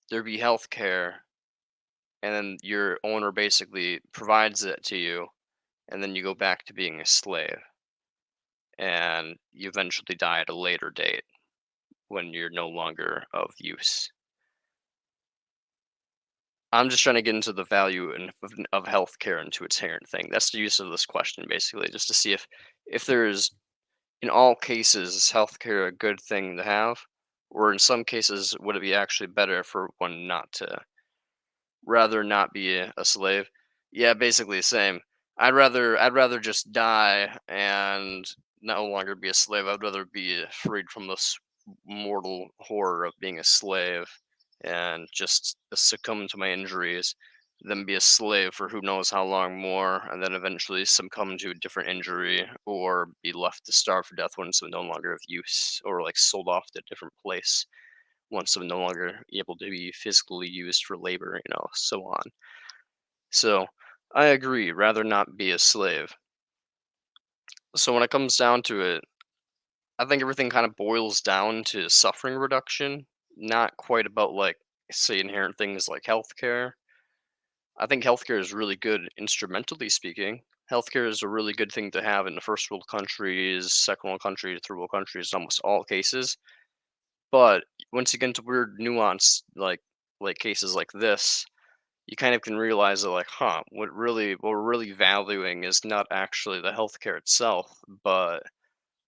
S1: there be health care and then your owner basically provides it to you and then you go back to being a slave and you eventually die at a later date when you're no longer of use. I'm just trying to get into the value of healthcare into its inherent thing. That's the use of this question, basically, just to see if there's in all cases is healthcare a good thing to have, or in some cases would it be actually better for one not to rather not be a slave. Yeah, basically the same. I'd rather just die and no longer be a slave. I'd rather be freed from this mortal horror of being a slave and just succumb to my injuries than be a slave for who knows how long more and then eventually succumb to a different injury or be left to starve to death once I'm no longer of use or like sold off to a different place once I'm no longer able to be physically used for labor, so on. So I agree, rather not be a slave. So when it comes down to it, I think everything kind of boils down to suffering reduction, not quite about like say inherent things like healthcare. I think healthcare is really good instrumentally speaking. Healthcare is a really good thing to have in the first world countries, second world countries, third world countries, in almost all cases. But once you get into weird nuance like cases like this, you kind of can realize that like, huh, what we're really valuing is not actually the healthcare itself, but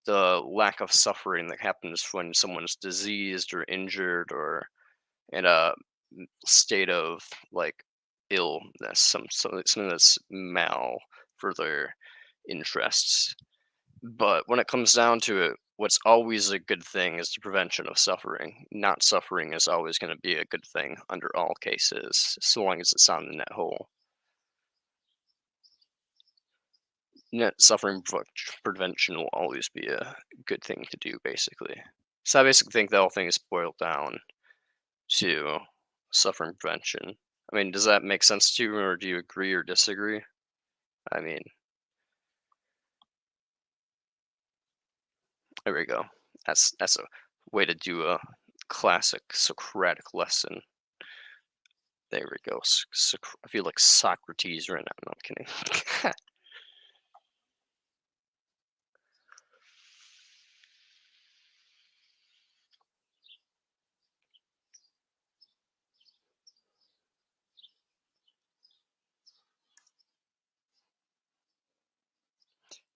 S1: the lack of suffering that happens when someone's diseased or injured or in a state of like illness, something that's mal for their interests. But when it comes down to it, what's always a good thing is the prevention of suffering. Not suffering is always going to be a good thing under all cases, so long as it's on the net whole. Net suffering prevention will always be a good thing to do, basically. So I basically think the whole thing is boiled down to suffering prevention. I mean, does that make sense to you, or do you agree or disagree? I mean, there we go. That's a way to do a classic Socratic lesson. There we go. I feel like Socrates right now. No, I'm kidding.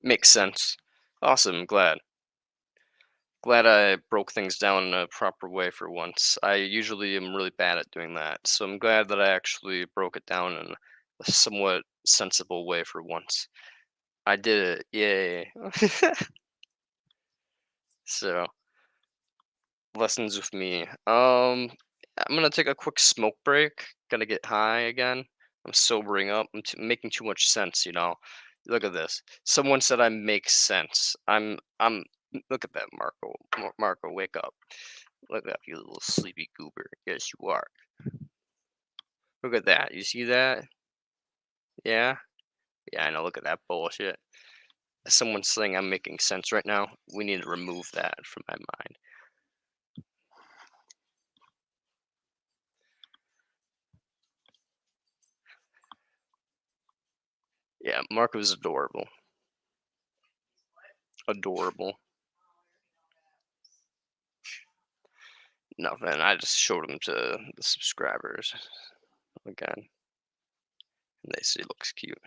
S1: Makes sense. Awesome. Glad I broke things down in a proper way for once. I usually am really bad at doing that, so I'm glad that I actually broke it down in a somewhat sensible way for once. I did it. Yay. So, lessons with me. I'm gonna take a quick smoke break. Gonna get high again. I'm sobering up. Making too much sense, Look at this. Someone said I make sense. Look at that, Marco. Marco, wake up. Look up, you little sleepy goober. Yes, you are. Look at that. You see that? Yeah? Yeah, I know. Look at that bullshit. Someone's saying I'm making sense right now. We need to remove that from my mind. Yeah, Marco's adorable. Adorable. Nothing. I just showed them to the subscribers again, and they said he looks cute.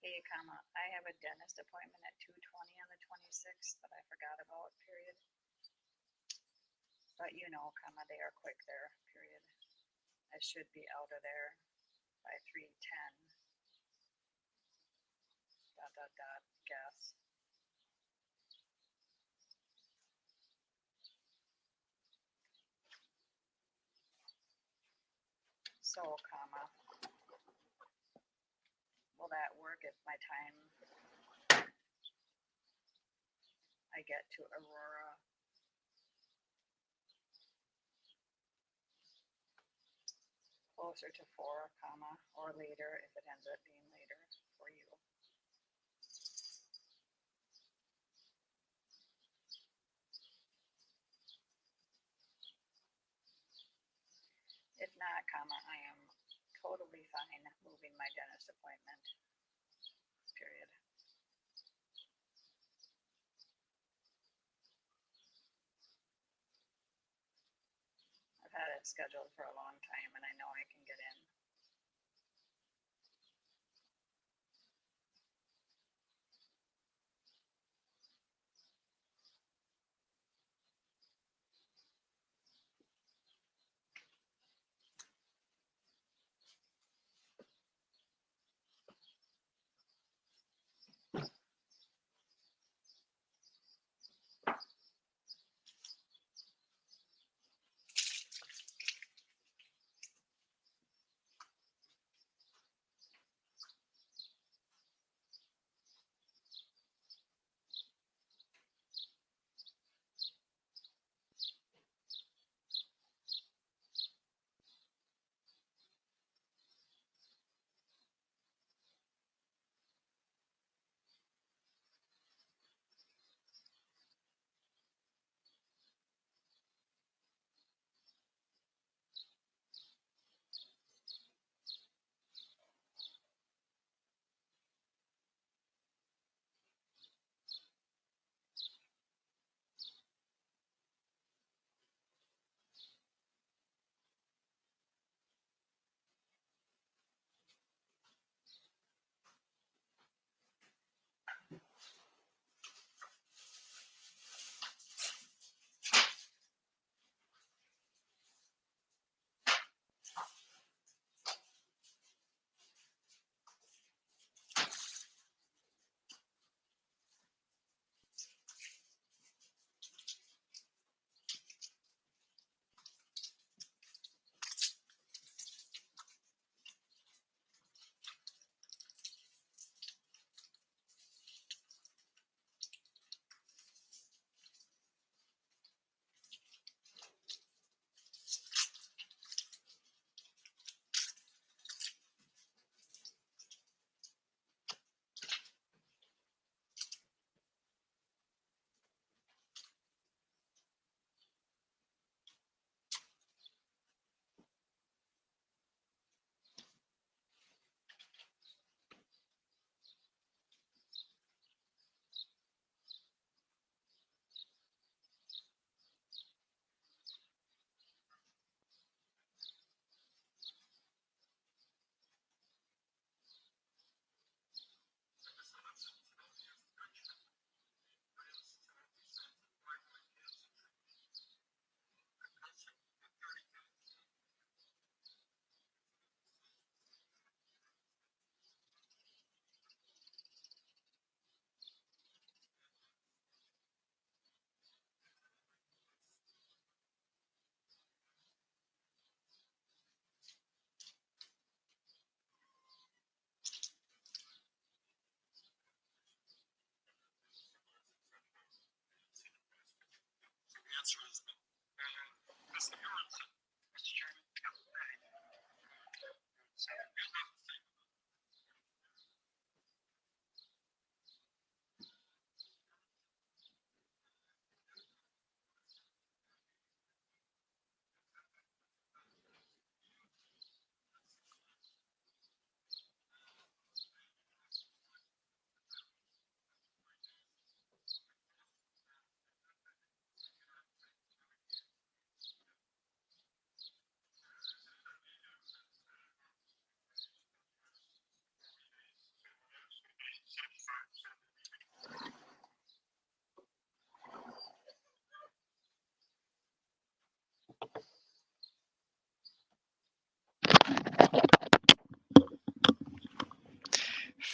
S2: Hey, I have a dentist appointment at 2:20 on the 26th that I forgot about, period. But you know, they are quick there, period. I should be out of there by 3:10. Dot, dot, dot, guess. So, will that work if my time I get to Aurora closer to 4, or later if it ends up being later for you? If not, I am totally fine moving my dentist appointment, period. I've had it scheduled for a long time and I know I can get in.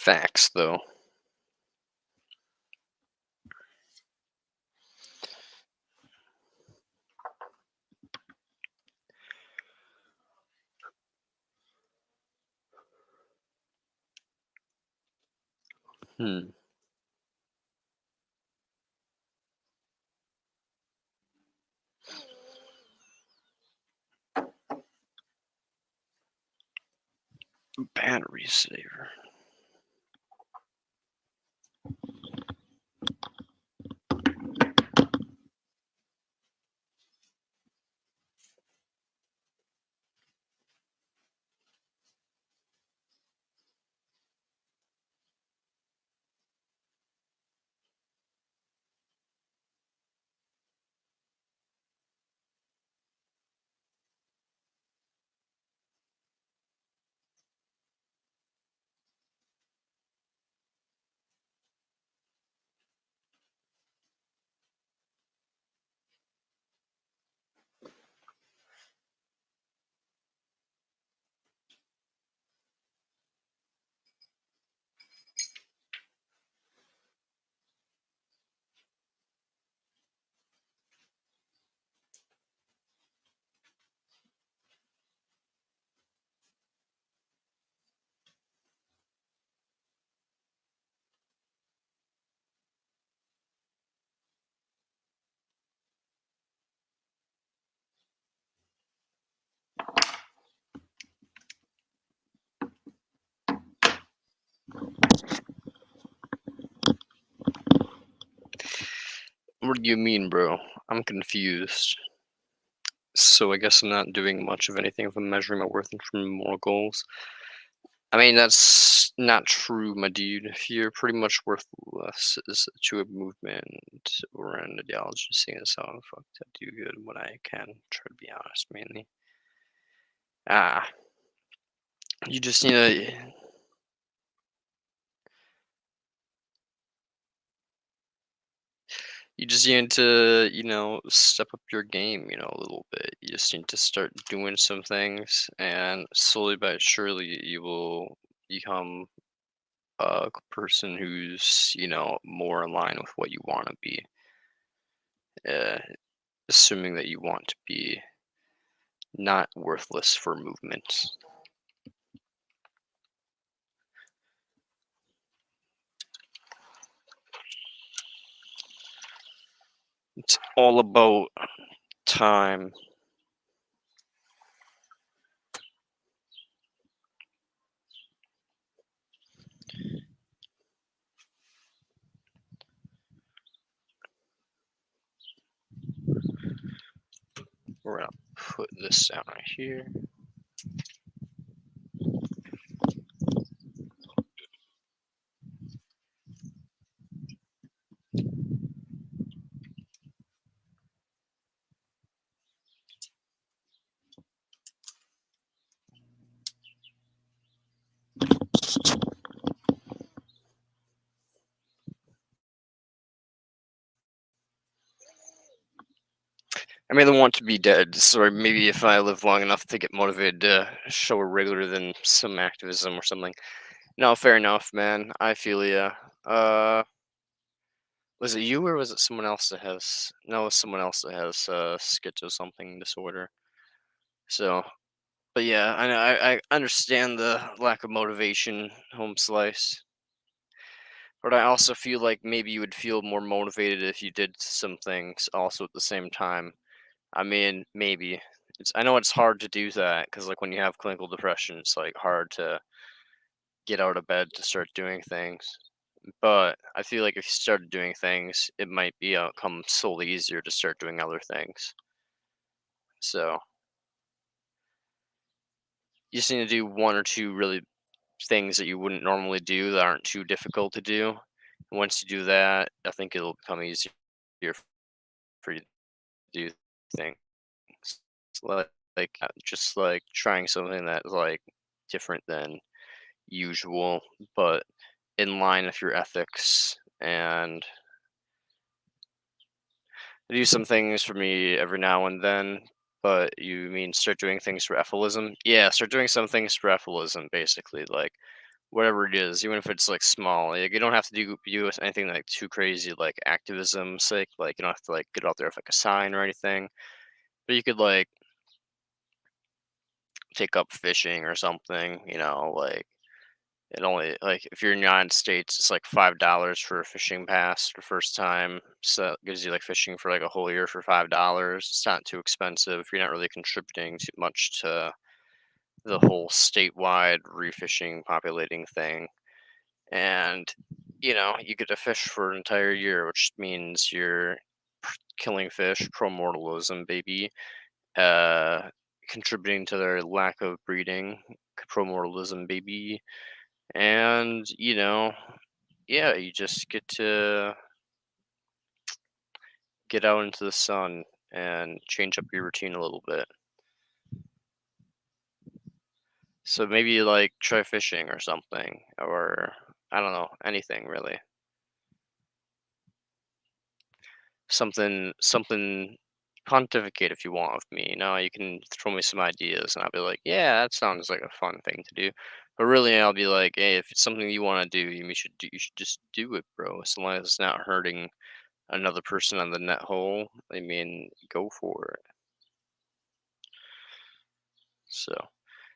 S1: Facts, though. Hmm. Battery saver. What do you mean, bro? I'm confused. So I guess I'm not doing much of anything if I'm measuring my worth from more goals. I mean, that's not true, my dude. If you're pretty much worthless as to a movement or an ideology, seeing as how I'm fucked, I do good when I can. Try to be honest, mainly. Ah, you just need to. You just need to, step up your game, a little bit. You just need to start doing some things, and slowly but surely, you will become a person who's, more in line with what you want to be. Uh, Assuming that you want to be not worthless for movement. It's all about time. We're gonna put this down right here. I may want to be dead, so maybe if I live long enough to get motivated to show a regular than some activism or something. No, fair enough, man. I feel ya. Was it you or was it someone else that has? No, it was someone else that has schizo something disorder. So, but yeah, I understand the lack of motivation, home slice. But I also feel like maybe you would feel more motivated if you did some things also at the same time. I mean, maybe. I know it's hard to do that because, like, when you have clinical depression, it's like hard to get out of bed to start doing things. But I feel like if you started doing things, it might come slowly easier to start doing other things. So you just need to do one or two really things that you wouldn't normally do that aren't too difficult to do. Once you do that, I think it'll become easier for you to do things. Just like trying something that's like different than usual, but in line with your ethics. And I do some things for me every now and then. But you mean start doing things for ethilism? Yeah, start doing some things for ethilism, basically. Like whatever it is, even if it's like small. Like, you don't have to do anything like too crazy, like activism sake. Like you don't have to like get out there with like a sign or anything. But you could like take up fishing or something. Like it only like if you're in the United States, it's like $5 for a fishing pass the first time. So it gives you like fishing for like a whole year for $5. It's not too expensive. You're not really contributing too much to the whole statewide refishing populating thing. And you get to fish for an entire year, which means you're killing fish, promortalism, baby, uh, contributing to their lack of breeding, promortalism, baby, and yeah, you just get to get out into the sun and change up your routine a little bit. So maybe like try fishing or something, or I don't know, anything really. Something pontificate if you want with me. You can throw me some ideas and I'll be like, yeah, that sounds like a fun thing to do. But really I'll be like, hey, if it's something you want to do, you should just do it, bro. As long as it's not hurting another person on the net hole, I mean, go for it. So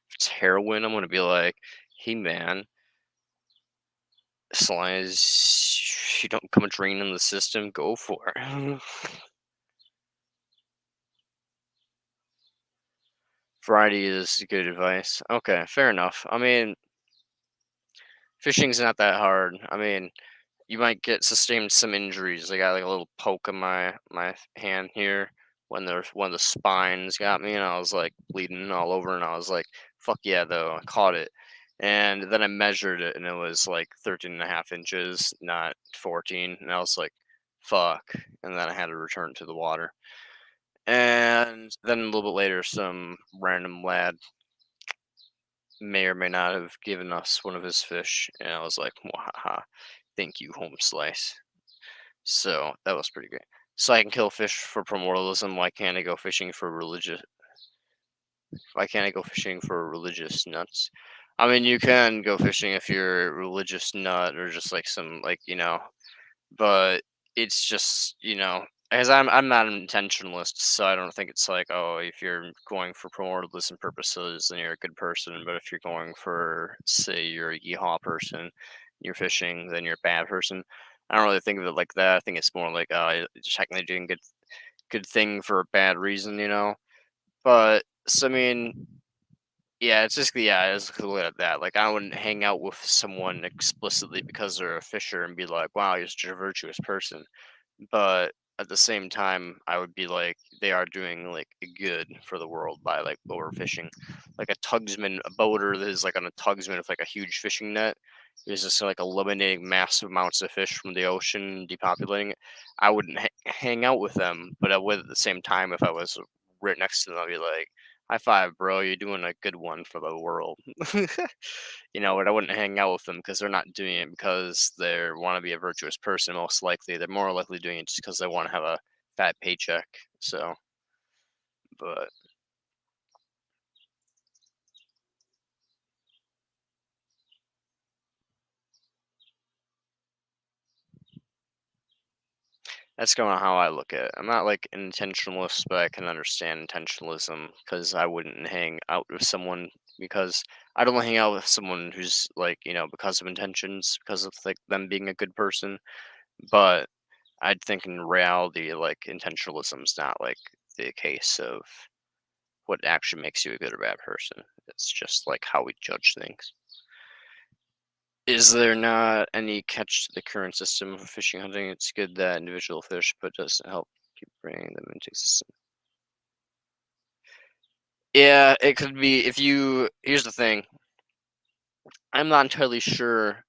S1: if it's heroin, I'm gonna be like, hey man, as long as you don't come drain in the system, go for it. Variety is good advice. Okay, fair enough. I mean, fishing's not that hard. I mean, you might get sustained some injuries. I got like a little poke in my hand here when there's one of the spines got me, and I was like bleeding all over, and I was like, "Fuck yeah!" Though I caught it, and then I measured it, and it was like 13 and a half inches, not 14, and I was like, "Fuck!" And then I had to return to the water. And then a little bit later, some random lad may or may not have given us one of his fish, and I was like, "Wahaha, thank you, home slice." So that was pretty great. So I can kill fish for primordialism. Why can't I go fishing for religious? Why can't I go fishing for religious nuts? I mean, you can go fishing if you're a religious nut or just like some like but it's just as I'm not an intentionalist, so I don't think it's like, oh, if you're going for primordialism purposes then you're a good person, but if you're going for, say, you're a yeehaw person, you're fishing, then you're a bad person. I don't really think of it like that. I think it's more like, you're just technically doing good thing for a bad reason. But so I mean, yeah, it's just yeah, it's cool at that. Like I wouldn't hang out with someone explicitly because they're a fisher and be like, "Wow, you're such a virtuous person." But at the same time, I would be like, they are doing like good for the world by like overfishing. Like a boater that is like on a tugsman with like a huge fishing net is just like eliminating massive amounts of fish from the ocean, depopulating it. I wouldn't hang out with them, but I would at the same time if I was right next to them. I'd be like, "High five, bro! You're doing a good one for the world." But I wouldn't hang out with them because they're not doing it because they want to be a virtuous person. Most likely, they're more likely doing it just because they want to have a fat paycheck. So, but that's kind of how I look at it. I'm not like an intentionalist, but I can understand intentionalism because I wouldn't hang out with someone because I don't hang out with someone who's like because of intentions, because of like them being a good person. But I'd think in reality, like intentionalism's not like the case of what actually makes you a good or bad person. It's just like how we judge things. Is there not any catch to the current system of fishing hunting? It's good that individual fish, but doesn't help keep bringing them into existence. Yeah, it could be if you. Here's the thing. I'm not entirely sure.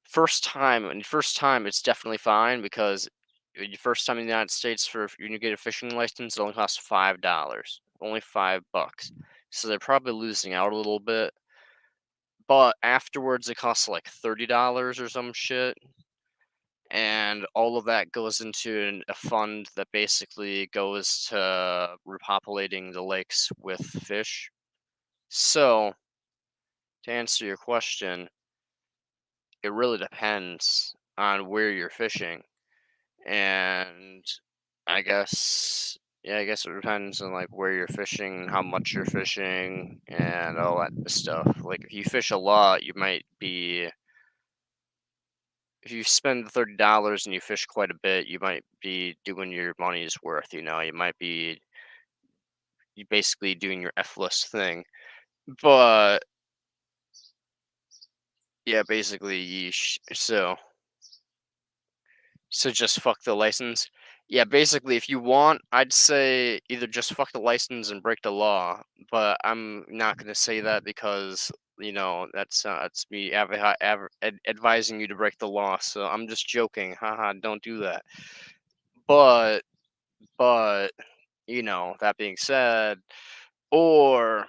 S1: First time, it's definitely fine because your first time in the United States for when you get a fishing license, it only costs $5, only $5. So they're probably losing out a little bit. But afterwards, it costs like $30 or some shit, and all of that goes into a fund that basically goes to repopulating the lakes with fish. So to answer your question, it really depends on where you're fishing, and I guess yeah, I guess it depends on like where you're fishing, how much you're fishing, and all that stuff. Like if you fish a lot, you might be if you spend $30 and you fish quite a bit, you might be doing your money's worth. You might be you basically doing your F-list thing. But yeah, basically, yeesh. So just fuck the license. Yeah, basically, if you want, I'd say either just fuck the license and break the law. But I'm not gonna say that because that's me advising you to break the law. So I'm just joking. Haha, don't do that. But but that being said, or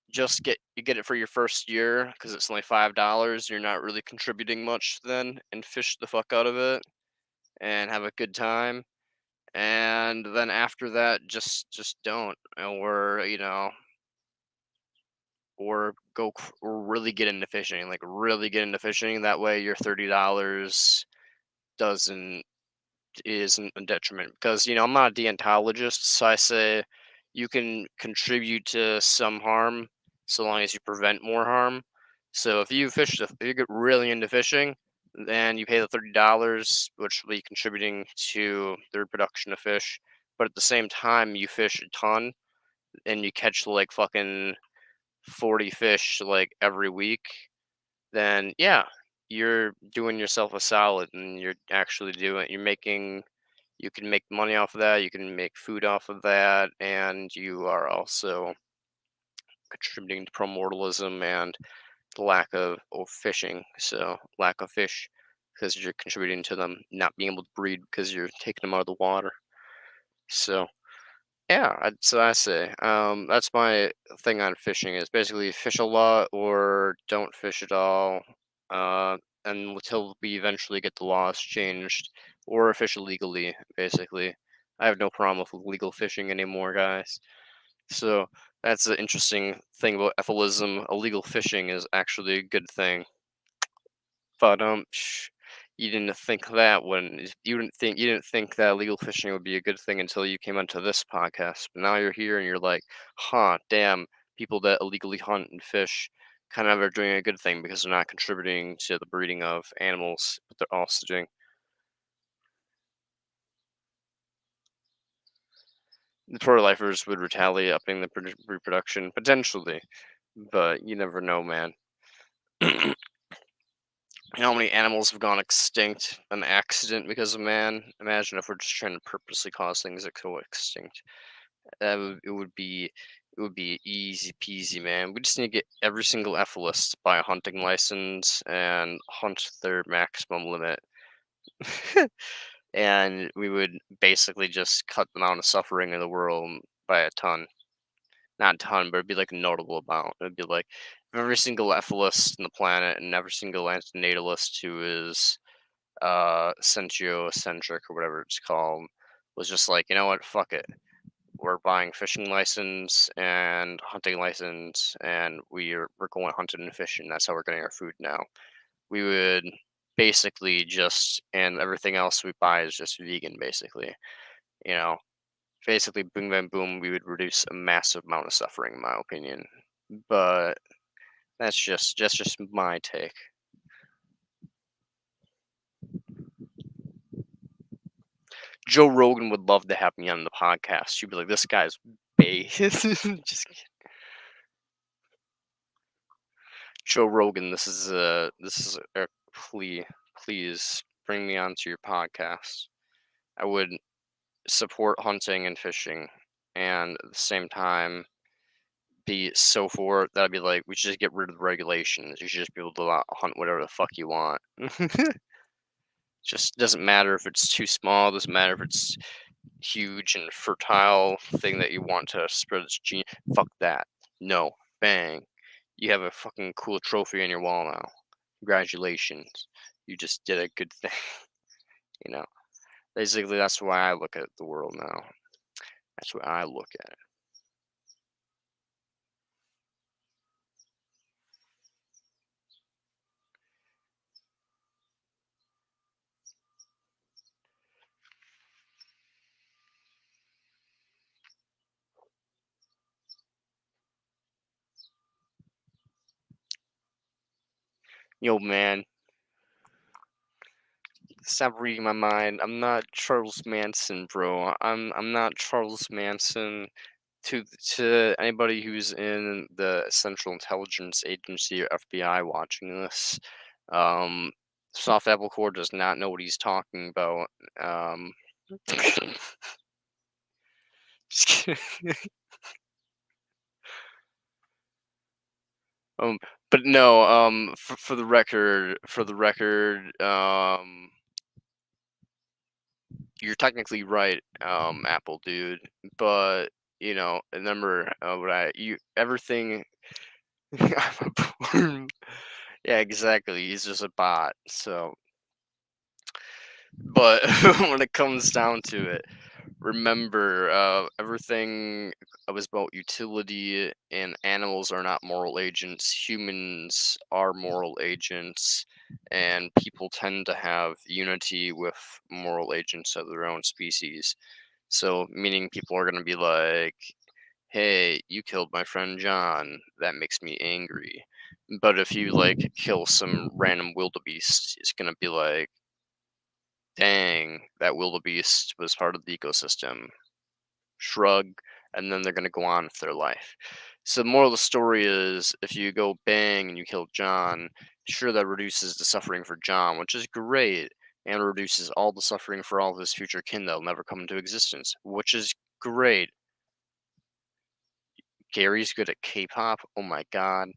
S1: just you get it for your first year because it's only $5. You're not really contributing much then, and fish the fuck out of it and have a good time. And then after that, just don't, or or really get into fishing, like really get into fishing. That way, your $30 doesn't isn't a detriment because I'm not a deontologist, so I say you can contribute to some harm so long as you prevent more harm. So if you get really into fishing, then you pay the $30, which will be contributing to the reproduction of fish. But at the same time, you fish a ton and you catch like fucking 40 fish like every week, then yeah, you're doing yourself a solid and you can make money off of that, you can make food off of that, and you are also contributing to primordialism and the lack of fishing. So lack of fish because you're contributing to them not being able to breed because you're taking them out of the water. So yeah, so I say that's my thing on fishing is basically fish a lot or don't fish at all, uh, and until we eventually get the laws changed or fish illegally. Basically, I have no problem with legal fishing anymore, guys. So that's the interesting thing about ethilism. Illegal fishing is actually a good thing. But you didn't think that when you didn't think that illegal fishing would be a good thing until you came onto this podcast. But now you're here and you're like, huh, damn, people that illegally hunt and fish kind of are doing a good thing because they're not contributing to the breeding of animals, but they're also doing the pro-lifers would retaliate, upping the reproduction potentially, but you never know, man. How many animals have gone extinct an accident because of man? Imagine if we're just trying to purposely cause things that go extinct. It would be easy peasy, man. We just need to get every single Ephesus buy a hunting license and hunt their maximum limit. And we would basically just cut the amount of suffering in the world by a ton. Not a ton, but it'd be like a notable amount. It'd be like if every single Ephesus in the planet and every single antinatalist who is centriocentric or whatever it's called was just like, you know what, fuck it. We're buying fishing license and hunting license, and we're going hunting and fishing. That's how we're getting our food now. We would basically just and everything else we buy is just vegan, basically. You know, basically, boom, bam, boom. We would reduce a massive amount of suffering, in my opinion. But that's just my take. Joe Rogan would love to have me on the podcast. She'd be like, "This guy's bait." Just Joe Rogan, this is a plea. Please bring me onto your podcast. I would support hunting and fishing, and at the same time be so for it that I'd be like, we should just get rid of the regulations. You should just be able to hunt whatever the fuck you want. Just doesn't matter if it's too small. Doesn't matter if it's huge and fertile thing that you want to spread its gene. Fuck that. No. Bang. You have a fucking cool trophy on your wall now. Congratulations. You just did a good thing. you know. Basically, that's why I look at the world now. That's why I look at it. Yo, man, stop reading my mind. I'm not Charles Manson, bro. I'm not Charles Manson. To anybody who's in the Central Intelligence Agency or FBI watching this, um, Soft Apple Core does not know what he's talking about. Um, just kidding. Um, but no, for the record, you're technically right, Apple dude. But remember, what you everything. I'm yeah, exactly. He's just a bot. So, but when it comes down to it, remember, everything was about utility, and animals are not moral agents. Humans are moral agents, and people tend to have unity with moral agents of their own species. So, meaning people are going to be like, hey, you killed my friend John. That makes me angry. But if you like kill some random wildebeest, it's going to be like, dang, that wildebeest was part of the ecosystem. Shrug, and then they're going to go on with their life. So the moral of the story is, if you go bang and you kill John, sure, that reduces the suffering for John, which is great, and reduces all the suffering for all of his future kin that'll never come into existence, which is great. Gary's good at K-pop. Oh my god.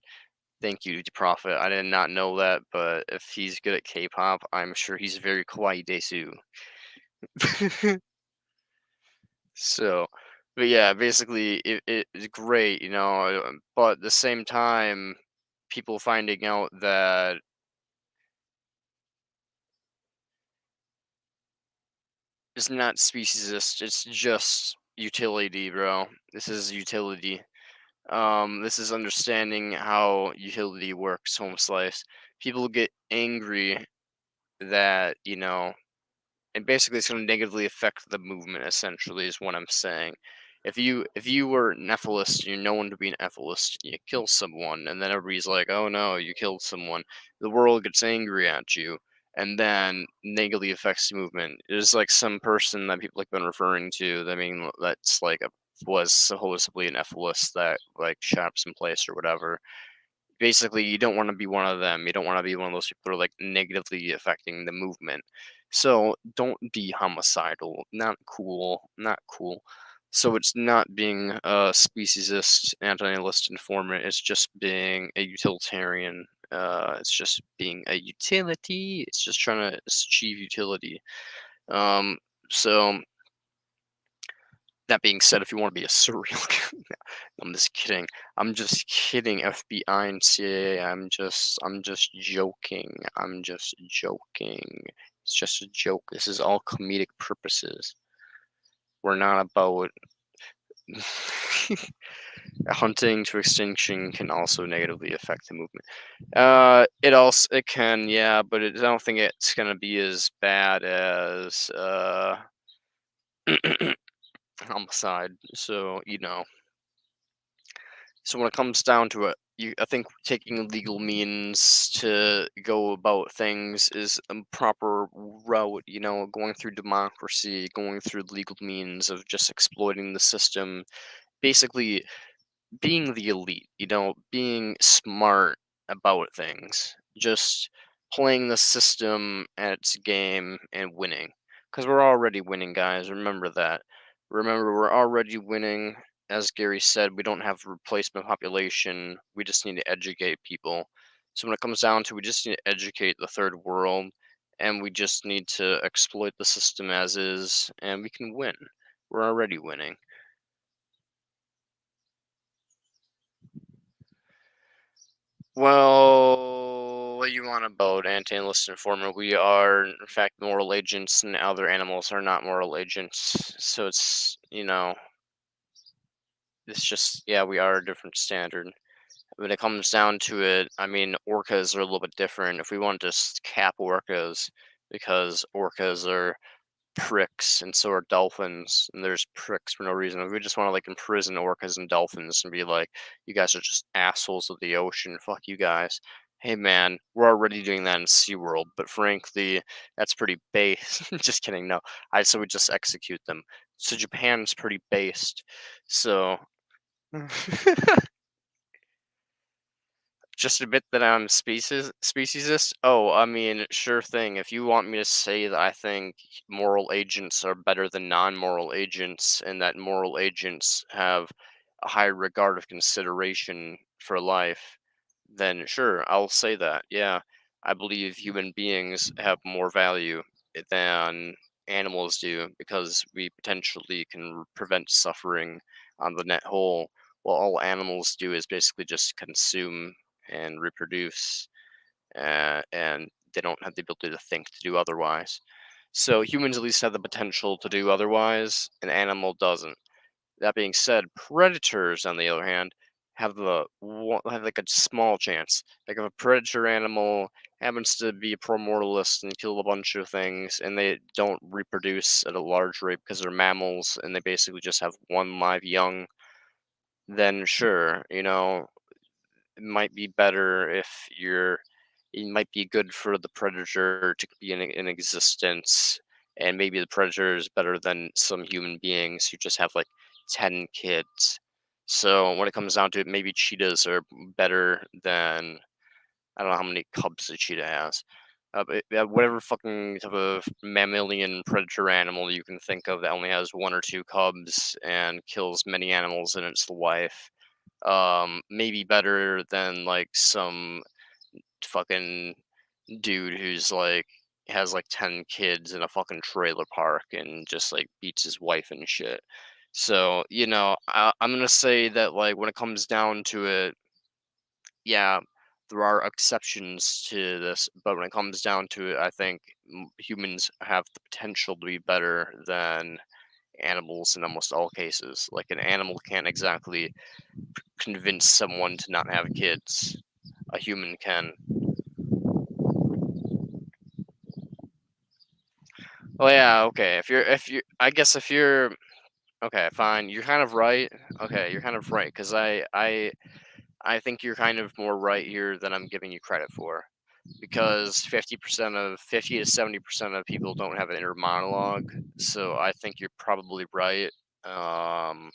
S1: Thank you, Prophet. I did not know that, but if he's good at K-pop, I'm sure he's very kawaii desu. So, but yeah, basically, it's great, but at the same time, people finding out that it's not speciesist, it's just utility, bro. This is utility. This is understanding how utility works, home slice. People get angry that, and basically it's going to negatively affect the movement, essentially, is what I'm saying. If you were Nephilist, you're known to be an Nephilist, you kill someone, and then everybody's like, oh no, you killed someone, the world gets angry at you, and then negatively affects the movement. There's like some person that people have been referring to, I mean, that's like was supposedly an Nephilist that like shot up some place or whatever. Basically, you don't want to be one of them. You don't want to be one of those people who are like negatively affecting the movement. So don't be homicidal. Not cool. Not cool. So it's not being a speciesist, anti-nihilist informant. It's just being a utilitarian. It's just being a utility. It's just trying to achieve utility. Um, so that being said, if you want to be a surreal, I'm just kidding. I'm just kidding. FBI and CIA. I'm just joking. I'm just joking. It's just a joke. This is all comedic purposes. We're not about hunting to extinction can also negatively affect the movement. It can, yeah, but I don't think it's gonna be as bad as homicide. So So when it comes down to it, I think taking legal means to go about things is a proper route. Going through democracy, going through legal means of just exploiting the system, basically being the elite, being smart about things, just playing the system at its game and winning. Because we're already winning, guys. Remember that. Remember, we're already winning. As Gary said, we don't have a replacement population. We just need to educate people. So when it comes down to, we just need to educate the third world, and we just need to exploit the system as is, and we can win. We're already winning. Well, what you want about anti-enlist informer? We are, in fact, moral agents, and other animals are not moral agents. So it's just, yeah, we are a different standard. When it comes down to it, I mean, orcas are a little bit different. If we want to just cap orcas, because orcas are pricks, and so are dolphins, and there's pricks for no reason. If we just want to like imprison orcas and dolphins and be like, you guys are just assholes of the ocean, fuck you guys. Hey man, we're already doing that in SeaWorld, but frankly, that's pretty base. Just kidding. No, I so we just execute them. So Japan's pretty based. So just admit that I'm speciesist. Oh, I mean, sure thing. If you want me to say that I think moral agents are better than non-moral agents, and that moral agents have a high regard of consideration for life, then sure, I'll say that. Yeah, I believe human beings have more value than animals do because we potentially can prevent suffering on the net whole. Well, all animals do is basically just consume and reproduce, and they don't have the ability to think to do otherwise. So humans at least have the potential to do otherwise, an animal doesn't. That being said, predators, on the other hand, have like a small chance. Like if a predator animal happens to be a pro-mortalist and kill a bunch of things, and they don't reproduce at a large rate because they're mammals, and they basically just have one live young, then sure, it might be better if it might be good for the predator to be in existence, and maybe the predator is better than some human beings who just have like 10 kids. So when it comes down to it, maybe cheetahs are better than, I don't know how many cubs a cheetah has. But yeah, whatever fucking type of mammalian predator animal you can think of that only has one or two cubs and kills many animals in its life, maybe better than like some fucking dude who's like has like 10 kids in a fucking trailer park and just like beats his wife and shit. So, I'm gonna say that like when it comes down to it, yeah, there are exceptions to this, but when it comes down to it, I think humans have the potential to be better than animals in almost all cases. Like an animal can't exactly convince someone to not have kids. A human can. Oh yeah, okay. If you I guess if you're okay, fine. You're kind of right. Okay, you're kind of right because I think you're kind of more right here than I'm giving you credit for. Because 50 to 70% of people don't have an inner monologue, so I think you're probably right. Um,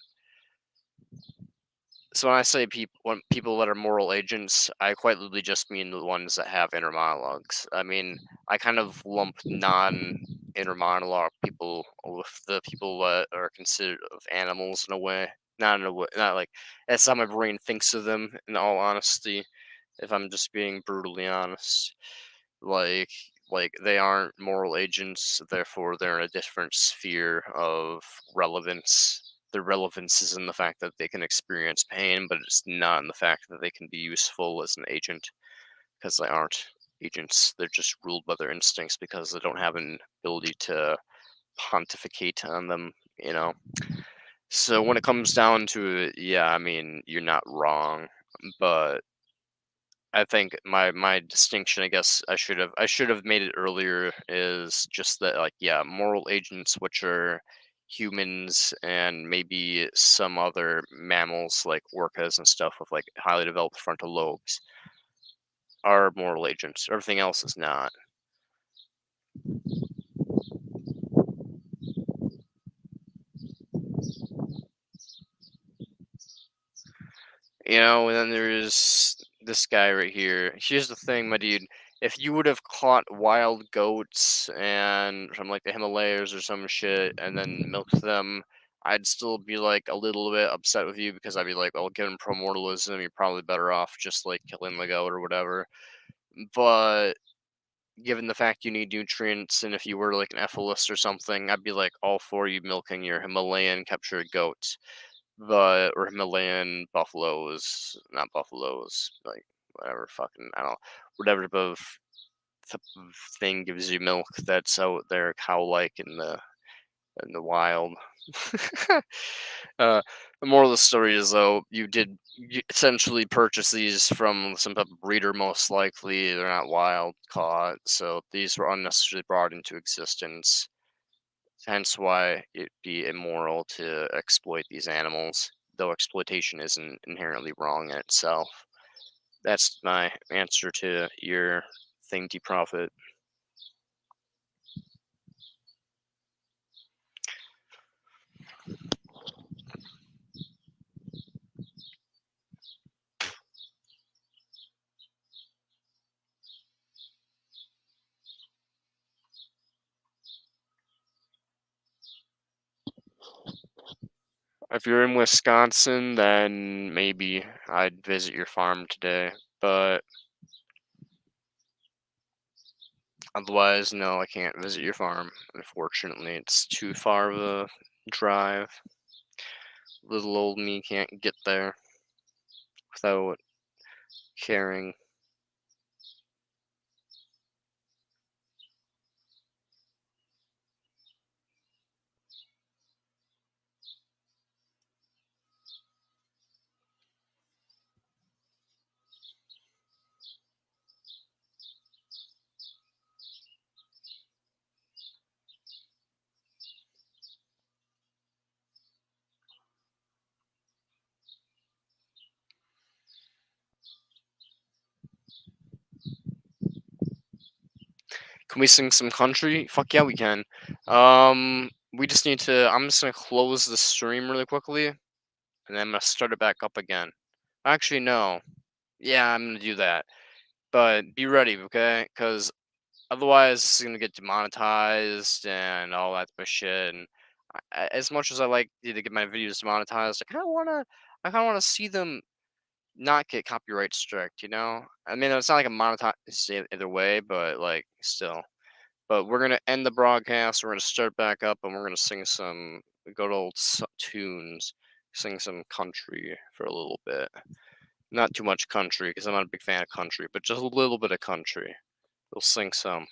S1: So when I say people that are moral agents, I quite literally just mean the ones that have inner monologues. I mean, I kind of lump non-inner monologue people with the people that are considered of animals in a way. Not in a way, not like that's how my brain thinks of them. In all honesty, if I'm just being brutally honest, like like they aren't moral agents, therefore they're in a different sphere of relevance. Their relevance is in the fact that they can experience pain, but it's not in the fact that they can be useful as an agent, because they aren't agents. They're just ruled by their instincts because they don't have an ability to pontificate on them, you know? So when it comes down to it, yeah, I mean, you're not wrong, but I think my distinction, I guess I should have made it earlier, is just that like yeah, moral agents, which are humans and maybe some other mammals like orcas and stuff with like highly developed frontal lobes, are moral agents. Everything else is not. And then there's this guy right here. Here's the thing, my dude. If you would have caught wild goats and from like the Himalayas or some shit and then milked them, I'd still be like a little bit upset with you because I'd be like, well, given promortalism, you're probably better off just like killing the goat or whatever. But given the fact you need nutrients, and if you were like an ethylist or something, I'd be like all for you milking your Himalayan captured goats, but or Himalayan buffaloes, not buffaloes, like whatever fucking I don't know, whatever type of thing gives you milk that's out there cow-like in the wild. uh, the moral of the story is though you essentially purchase these from some type of breeder, most likely they're not wild caught, so these were unnecessarily brought into existence. Hence why it'd be immoral to exploit these animals, though exploitation isn't inherently wrong in itself. That's my answer to your thingy prophet. If you're in Wisconsin, then maybe I'd visit your farm today. But otherwise, no, I can't visit your farm. Unfortunately, it's too far of a drive. Little old me can't get there without caring. Can we sing some country? Fuck yeah, we can. We just need to. I'm just gonna close the stream really quickly, and then I'm gonna start it back up again. Actually, no. Yeah, I'm gonna do that. But be ready, okay? Because otherwise, it's gonna get demonetized and all that type of shit. And as much as I like to get my videos demonetized, I kind of wanna see them not get copyright strict. You know? I mean, it's not like a monetize either way, but like still. But we're gonna end the broadcast. We're gonna start back up, and we're gonna sing some good old tunes. Sing some country for a little bit. Not too much country, because I'm not a big fan of country, but just a little bit of country. We'll sing some.